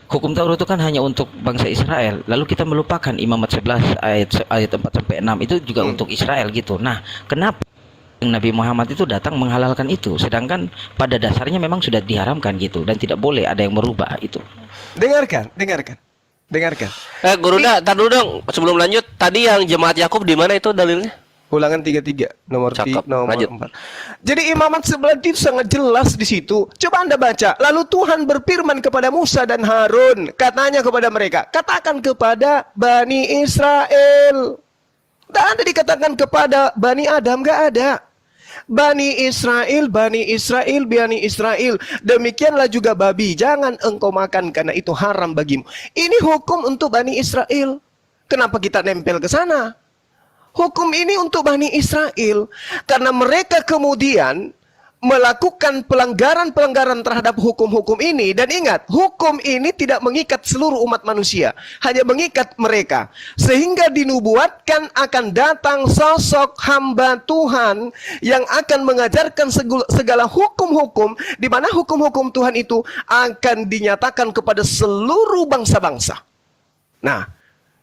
hukum Taurat itu kan hanya untuk bangsa Israel, lalu kita melupakan Imamat 11 ayat 4 sampai 6 itu juga untuk Israel gitu. Nah, kenapa Nabi Muhammad itu datang menghalalkan itu, sedangkan pada dasarnya memang sudah diharamkan gitu dan tidak boleh ada yang merubah itu. Dengarkan. Gurunda, tar dulu dong sebelum lanjut. Tadi yang jemaat Yakub di mana itu dalilnya? Ulangan 33 nomor 4. Jadi Imamat 11 itu sangat jelas di situ. Coba Anda baca. Lalu Tuhan berfirman kepada Musa dan Harun, katanya kepada mereka, katakan kepada Bani Israel. Tidak ada dikatakan kepada Bani Adam, nggak ada. Bani Israel. Demikianlah juga babi, jangan engkau makan karena itu haram bagimu. Ini hukum untuk Bani Israel. Kenapa kita nempel ke sana? Hukum ini untuk Bani Israel karena mereka kemudian melakukan pelanggaran-pelanggaran terhadap hukum-hukum ini, dan ingat, hukum ini tidak mengikat seluruh umat manusia, hanya mengikat mereka, sehingga dinubuatkan akan datang sosok hamba Tuhan yang akan mengajarkan segala hukum-hukum, di mana hukum-hukum Tuhan itu akan dinyatakan kepada seluruh bangsa-bangsa. Nah,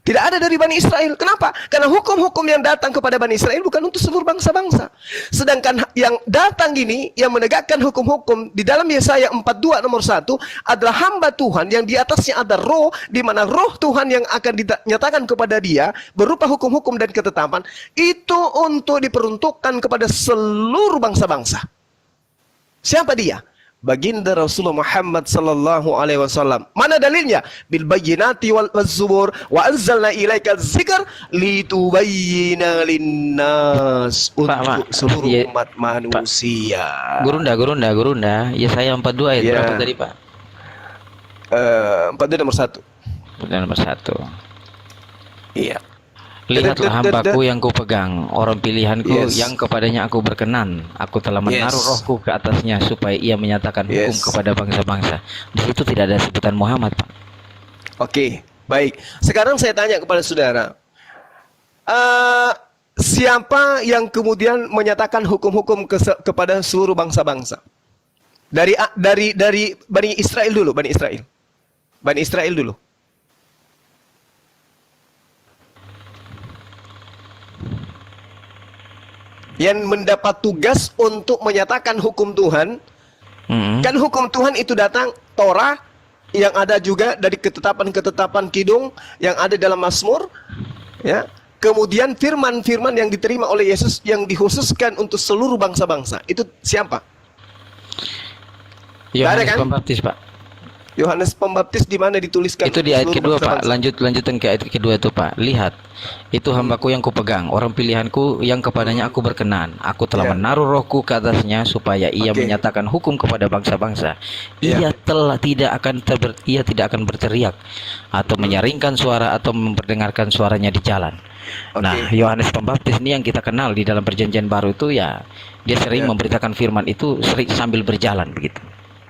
tidak ada dari Bani Israel. Kenapa? Karena hukum-hukum yang datang kepada Bani Israel bukan untuk seluruh bangsa-bangsa. Sedangkan yang datang ini, yang menegakkan hukum-hukum di dalam Yesaya 42 nomor 1 adalah hamba Tuhan yang di atasnya ada roh, di mana roh Tuhan yang akan dinyatakan kepada dia berupa hukum-hukum dan ketetapan, itu untuk diperuntukkan kepada seluruh bangsa-bangsa. Siapa dia? Baginda Rasulullah Muhammad sallallahu alaihi wasallam. Mana dalilnya? Bil bayyinati wal zubur wa anzalna ilaika dzikr litubayyana linnas, untuk seluruh umat manusia. Gurunda. Ya saya 42 ayat berapa tadi, Pak? 42 nomor 1. Nomor 1. Iya. Lihatlah hambaku yang kupegang, orang pilihanku yang kepadanya aku berkenan. Aku telah menaruh rohku ke atasnya supaya ia menyatakan hukum kepada bangsa-bangsa. Di situ tidak ada sebutan Muhammad, Pak. Oke, baik. Sekarang saya tanya kepada saudara, siapa yang kemudian menyatakan hukum-hukum kepada seluruh bangsa-bangsa? Dari Bani Israel dulu, Bani Israel dulu. Yang mendapat tugas untuk menyatakan hukum Tuhan. Kan hukum Tuhan itu datang Torah, yang ada juga dari ketetapan-ketetapan kidung yang ada dalam Mazmur, ya. Kemudian firman-firman yang diterima oleh Yesus yang dikhususkan untuk seluruh bangsa-bangsa. Itu siapa? Yohanes Pembaptis, Pak. Yohanes Pembaptis di mana dituliskan? Itu di ayat kedua, Pak. Lanjutan ke ayat kedua itu, Pak. Lihat, itu hambaku yang kupegang, orang pilihanku yang kepadanya aku berkenan. Aku telah menaruh rohku ke atasnya supaya ia menyatakan hukum kepada bangsa-bangsa. Ia tidak akan berteriak atau menyaringkan suara atau memperdengarkan suaranya di jalan. Nah, Yohanes Pembaptis ini yang kita kenal di dalam Perjanjian Baru itu, ya, dia sering memberitakan firman itu sambil berjalan begitu.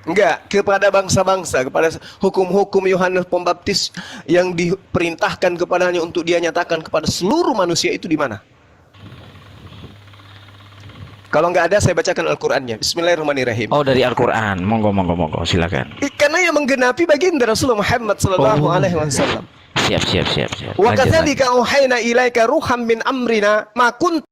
Enggak, kepada bangsa-bangsa, kepada hukum-hukum Yohanes Pembaptis yang diperintahkan kepadanya untuk dia nyatakan kepada seluruh manusia itu di mana? Kalau enggak ada, saya bacakan Al-Qur'annya. Bismillahirrahmanirrahim. Oh, dari Al-Qur'an. Monggo, silakan. Karena yang menggenapi baginda Rasulullah Muhammad sallallahu alaihi wasallam. Siap. Wa kadzalika auhayna ilaika ruham min amrina ma kunta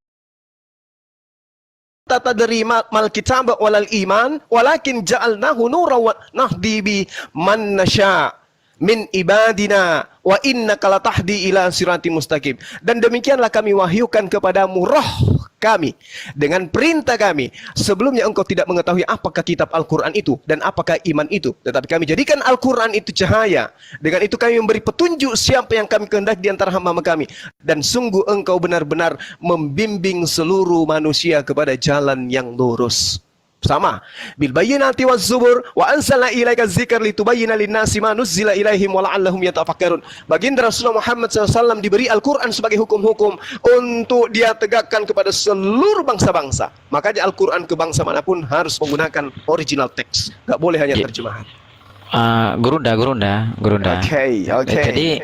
tadri mal kitab walal iman walakin ja'alnahu nuran wa nahdi bi man nasya min ibadina wa innaka latahdi ila siratim mustaqim. Dan demikianlah kami wahyukan kepadamu roh kami dengan perintah kami. Sebelumnya engkau tidak mengetahui apakah kitab Al-Quran itu dan apakah iman itu, tetapi kami jadikan Al-Quran itu cahaya. Dengan itu kami memberi petunjuk siapa yang kami kehendaki di antara hamba kami, dan sungguh engkau benar-benar membimbing seluruh manusia kepada jalan yang lurus. Sama, bil bayyinati waz zubur wa anzalna ilaika dzikra litubayyana lin-nasi ma nuzzila ilaihim wa la'allahum yatafakkarun. Baginda Rasulullah Muhammad SAW diberi Al-Quran sebagai hukum-hukum untuk dia tegakkan kepada seluruh bangsa-bangsa. Makanya Al-Quran ke bangsa manapun harus menggunakan original text, nggak boleh hanya terjemahan. Gurunda. Jadi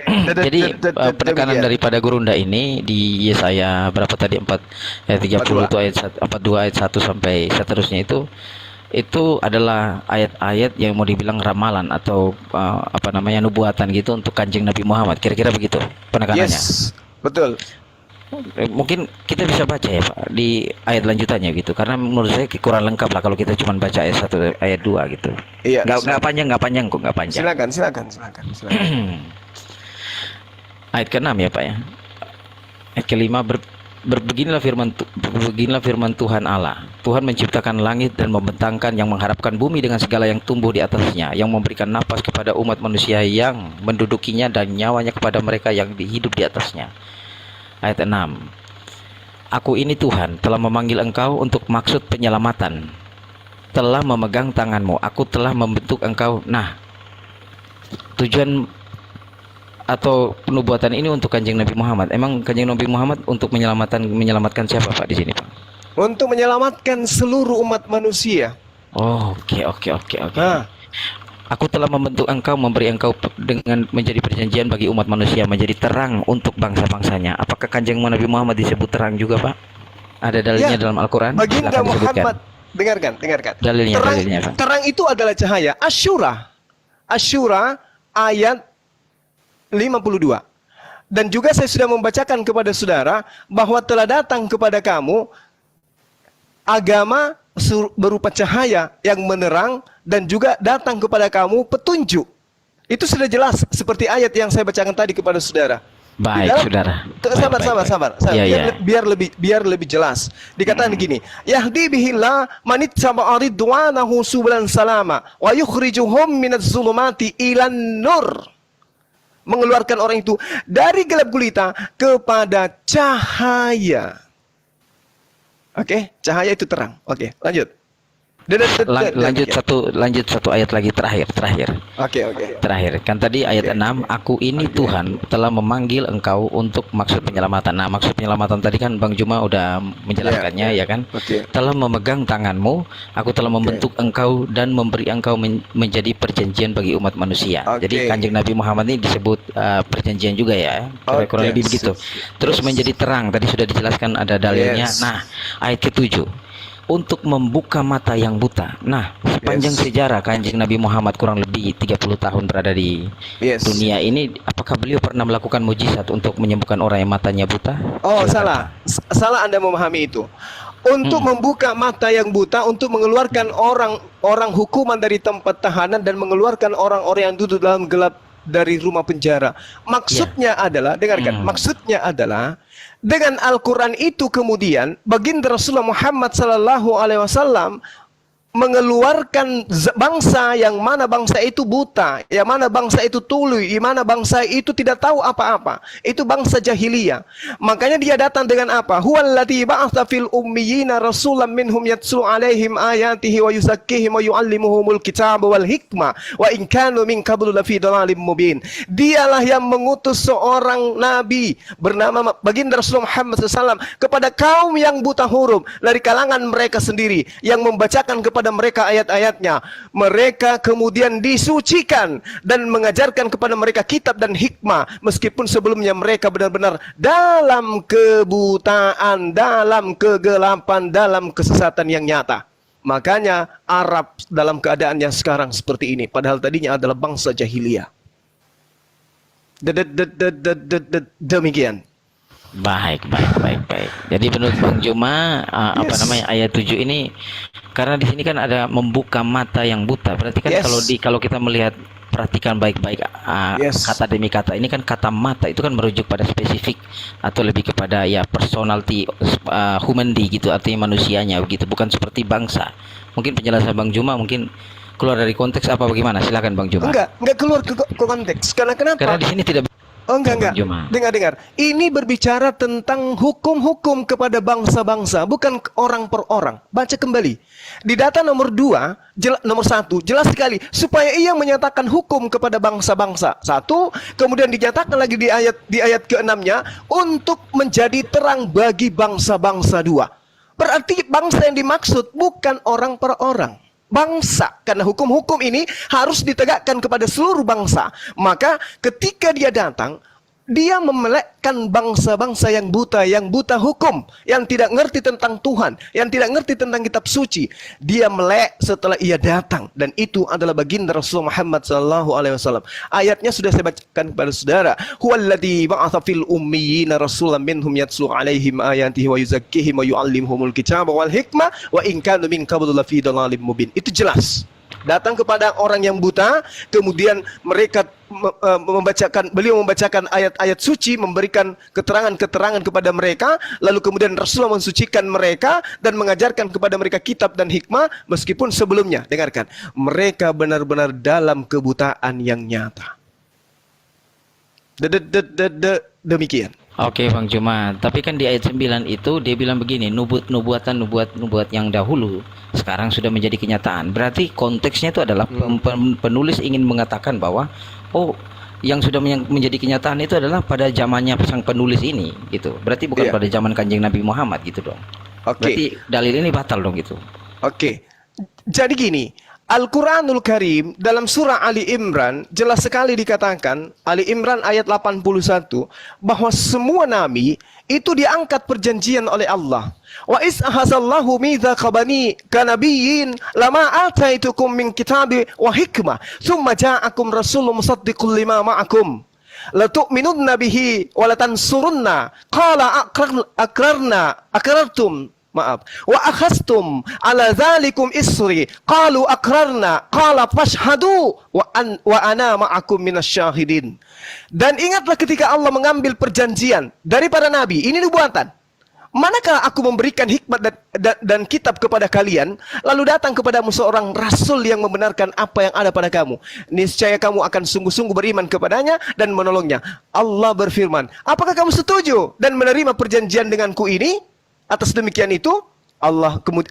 penekanan daripada Gurunda ini di Yesaya berapa tadi 30 itu ayat 42 ayat 1 sampai seterusnya itu adalah ayat-ayat yang mau dibilang ramalan atau nubuatan gitu untuk Kanjeng Nabi Muhammad. Kira-kira begitu penekanannya. Yes, betul. Mungkin kita bisa baca ya, Pak, di ayat lanjutannya gitu, karena menurut saya kurang lengkap lah kalau kita cuma baca ayat 1 ayat 2 gitu. Iya, nggak panjang kok, nggak panjang. Silakan. Ayat ke-6 ya, Pak ya. Ayat ke-5 beginilah firman Tuhan Allah. Tuhan menciptakan langit dan membentangkan yang mengharapkan bumi dengan segala yang tumbuh di atasnya, yang memberikan napas kepada umat manusia yang mendudukinya dan nyawanya kepada mereka yang hidup di atasnya. Ayat 6. Aku ini Tuhan telah memanggil engkau untuk maksud penyelamatan, telah memegang tanganmu, aku telah membentuk engkau. Nah, tujuan atau penubuatan ini untuk Kanjeng Nabi Muhammad. Emang Kanjeng Nabi Muhammad untuk menyelamatkan siapa, Pak, di sini, Pak? untuk menyelamatkan seluruh umat manusia. Oh, oke. Nah, Aku telah membentuk engkau, memberi engkau dengan menjadi perjanjian bagi umat manusia, menjadi terang untuk bangsa-bangsanya. Apakah Kanjeng Nabi Muhammad disebut terang juga, Pak? Ada dalilnya dalam Al-Quran? Baginda Silakan disebutkan. Muhammad, dengarkan. Dalilnya, Pak. Terang itu adalah cahaya. Asyura ayat 52. Dan juga saya sudah membacakan kepada saudara bahwa telah datang kepada kamu agama berupa cahaya yang menerang dan juga datang kepada kamu petunjuk. Itu sudah jelas seperti ayat yang saya bacakan tadi kepada saudara. Baik, saudara. Sabar. Biar lebih jelas. Dikatakan gini, yahdi bihillah manit sama ridwanahu subulan salama wa yukhrijuhum minadz zulumati ilan nur. Mengeluarkan orang itu dari gelap gulita kepada cahaya. Oke, cahaya itu terang. Oke, lanjut. Lanjut satu ayat lagi terakhir. Oke. Terakhir. Kan tadi ayat 6, aku ini Tuhan telah memanggil engkau untuk maksud penyelamatan. Nah, maksud penyelamatan tadi kan Bang Juma udah menjelaskannya, ya kan? Telah memegang tanganmu, aku telah membentuk engkau dan memberi engkau menjadi perjanjian bagi umat manusia. Jadi Kanjeng Nabi Muhammad ini disebut perjanjian juga ya. Kurang lebih begitu. Terus menjadi terang, tadi sudah dijelaskan ada dalilnya. Nah, ayat ke-7, untuk membuka mata yang buta. Nah, sepanjang sejarah Kanjeng Nabi Muhammad kurang lebih 30 tahun berada di dunia ini, apakah beliau pernah melakukan mujizat untuk menyembuhkan orang yang matanya buta? Oh, salah Anda memahami itu. Untuk membuka mata yang buta, untuk mengeluarkan orang hukuman dari tempat tahanan dan mengeluarkan orang-orang yang duduk dalam gelap dari rumah penjara. Maksudnya adalah, dengarkan, maksudnya adalah dengan Al-Quran itu kemudian baginda Rasulullah Muhammad sallallahu alaihi wasallam mengeluarkan bangsa yang mana bangsa itu buta, yang mana bangsa itu tuli, di mana bangsa itu tidak tahu apa-apa. Itu bangsa jahiliyah. Makanya dia datang dengan apa? Huwallazi ba'atsa fil ummiyina rasulan minhum yatlu 'alaihim ayatihi wa yuzakkihim wa yu'allimuhumul kitaba wal hikmah wa in kanu min qablu lafi dhalalin mubin. Dialah yang mengutus seorang nabi bernama baginda Rasulullah Muhammad SAW kepada kaum yang buta huruf dari kalangan mereka sendiri, yang membacakan kepada mereka ayat-ayatnya. Mereka kemudian disucikan dan mengajarkan kepada mereka kitab dan hikmah, meskipun sebelumnya mereka benar-benar dalam kebutaan, dalam kegelapan, dalam kesesatan yang nyata. Makanya Arab dalam keadaan yang sekarang seperti ini, padahal tadinya adalah bangsa jahiliyah. Demikian. Baik. Jadi menurut Bang Juma, ayat 7 ini, karena di sini kan ada membuka mata yang buta. Berarti kan kalau kita melihat, perhatikan baik-baik kata demi kata, ini kan kata mata itu kan merujuk pada spesifik atau lebih kepada ya personality, humanity gitu, artinya manusianya begitu, bukan seperti bangsa. Mungkin penjelasan Bang Juma mungkin keluar dari konteks apa bagaimana? Silakan Bang Juma. Enggak keluar ke konteks. Kenapa? Karena di sini tidak. Oh enggak. Dengar. Ini berbicara tentang hukum-hukum kepada bangsa-bangsa, bukan orang per orang. Baca kembali. Di data nomor 2, nomor 1, jelas sekali supaya ia menyatakan hukum kepada bangsa-bangsa. 1, kemudian dinyatakan lagi di ayat ke-6-nya untuk menjadi terang bagi bangsa-bangsa 2. Berarti bangsa yang dimaksud bukan orang per orang. Bangsa, karena hukum-hukum ini harus ditegakkan kepada seluruh bangsa. Maka ketika dia datang, dia memelekkan bangsa-bangsa yang buta hukum, yang tidak ngerti tentang Tuhan, yang tidak ngerti tentang kitab suci. Dia melek setelah ia datang, dan itu adalah baginda Rasulullah Muhammad SAW. Ayatnya sudah saya bacakan kepada saudara. Huwallazi ba'atsa fil ummiyina rasulan minhum yatlu 'alaihim ayatihi wa yuzakkihim wa yu'allimuhumul kitaba wal hikmah wa in kanu min qablu lafi dhalalin mubin. Itu jelas. Datang kepada orang yang buta, kemudian beliau membacakan ayat-ayat suci, memberikan keterangan-keterangan kepada mereka, lalu kemudian Rasulullah mensucikan mereka dan mengajarkan kepada mereka kitab dan hikmah, meskipun sebelumnya, dengarkan, mereka benar-benar dalam kebutaan yang nyata. Demikian. Oke Bang Juma, tapi kan di ayat 9 itu dia bilang begini, nubuat yang dahulu sekarang sudah menjadi kenyataan. Berarti konteksnya itu adalah penulis ingin mengatakan bahwa yang sudah menjadi kenyataan itu adalah pada zamannya sang penulis ini gitu. Berarti bukan pada zaman Kanjeng Nabi Muhammad gitu dong. Oke. Berarti dalil ini batal dong gitu. Oke. Jadi gini, Al-Quranul Karim dalam surah Ali Imran jelas sekali dikatakan, Ali Imran ayat 81, bahwa semua nabi itu diangkat perjanjian oleh Allah. Wa is ahazallahu mitsaqa bani kanabiyyin lama ataitukum min kitabi wa hikmah thumma ja'akum rasulun musaddiqul lima ma'akum la tu'minunna bihi wa la tansurunna qala aqrartum wa akhastum ala dzalikum isri qalu aqrarna qala fashhadu wa ana ma'akum minasyahidin. Dan ingatlah ketika Allah mengambil perjanjian dari para nabi, ini nubuatan. Manakah aku memberikan hikmat dan kitab kepada kalian, lalu datang kepadamu seorang rasul yang membenarkan apa yang ada pada kamu, niscaya kamu akan sungguh-sungguh beriman kepadanya dan menolongnya. Allah berfirman, apakah kamu setuju dan menerima perjanjian denganku ini? Atas demikian itu,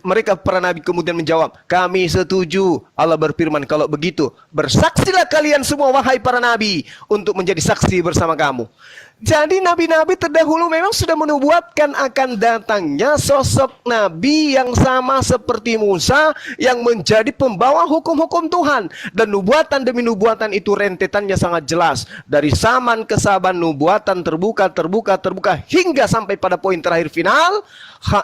mereka para nabi kemudian menjawab, kami setuju. Allah berfirman, kalau begitu bersaksilah kalian semua wahai para nabi untuk menjadi saksi bersama kamu. Jadi nabi-nabi terdahulu memang sudah menubuatkan akan datangnya sosok nabi yang sama seperti Musa yang menjadi pembawa hukum-hukum Tuhan. Dan nubuatan demi nubuatan itu rentetannya sangat jelas. Dari zaman ke zaman nubuatan terbuka hingga sampai pada poin terakhir final,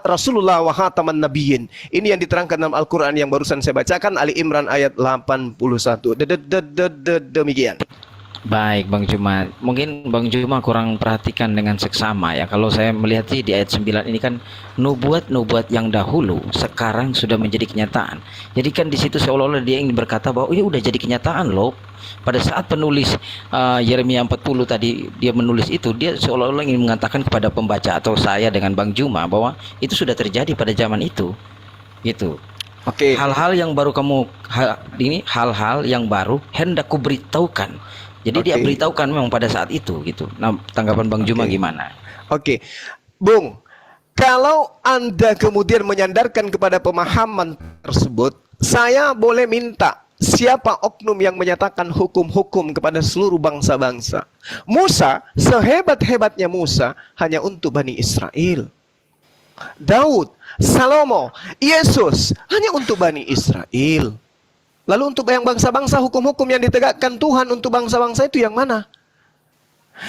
Rasulullah wa khataman nabiyyin. Ini yang diterangkan dalam Al-Quran yang barusan saya bacakan, Ali Imran ayat 81. Demikian. Baik Bang Juma, mungkin Bang Juma kurang perhatikan dengan seksama ya. Kalau saya melihat sih di ayat 9 ini kan nubuat-nubuat yang dahulu sekarang sudah menjadi kenyataan. Jadi kan di situ seolah-olah dia ingin berkata bahwa ini udah jadi kenyataan loh. Pada saat penulis Yeremia 40 tadi dia menulis itu, dia seolah-olah ingin mengatakan kepada pembaca atau saya dengan Bang Juma bahwa itu sudah terjadi pada zaman itu. Gitu. Oke. Hal-hal yang baru hal-hal yang baru hendak kuberitahukan. Jadi dia beritahukan memang pada saat itu gitu. Nah, tanggapan Bang Juma gimana? Oke. Bung, kalau Anda kemudian menyandarkan kepada pemahaman tersebut, saya boleh minta siapa oknum yang menyatakan hukum-hukum kepada seluruh bangsa-bangsa. Musa, sehebat-hebatnya Musa hanya untuk Bani Israel. Daud, Salomo, Yesus hanya untuk Bani Israel. Lalu untuk yang bangsa-bangsa, hukum-hukum yang ditegakkan Tuhan untuk bangsa-bangsa itu yang mana?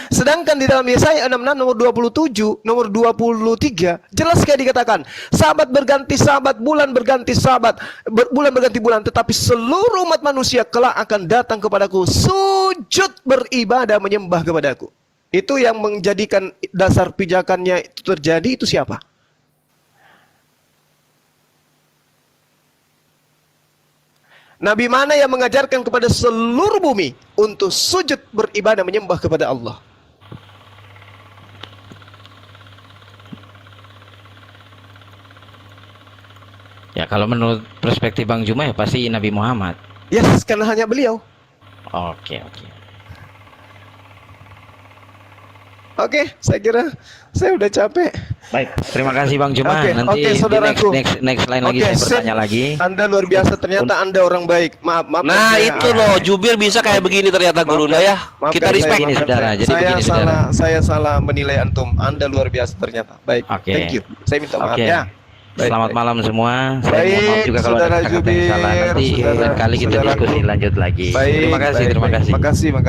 Sedangkan di dalam Yesaya 66 nomor 27, nomor 23, jelas sekali dikatakan, sabat berganti sabat, bulan berganti sabat, bulan berganti bulan, tetapi seluruh umat manusia kelak akan datang kepadaku, sujud beribadah menyembah kepadaku. Itu yang menjadikan dasar pijakannya itu terjadi, itu siapa? Nabi mana yang mengajarkan kepada seluruh bumi untuk sujud beribadah menyembah kepada Allah? Ya kalau menurut perspektif Bang Juma ya pasti Nabi Muhammad. Yes, karena hanya beliau. Oke. Oke, saya kira saya udah capek. Baik, terima kasih Bang Juma. Nanti Oke, saudaraku. next line lagi saya bertanya lagi. Anda luar biasa, ternyata Anda orang baik. Maaf. Nah, itu loh, jubir bisa kayak begini ternyata Gurunda ya. Kita respect ini saudara. Jadi begini saudara. Saya salah menilai antum. Anda luar biasa ternyata. Baik. Thank you. Saya minta maaf ya. Selamat malam semua. Saya Baik, maaf juga kalau ada kata-kata yang salah. Nanti lain kali kita diskusi lanjut lagi. Baik, terima kasih. Terima kasih.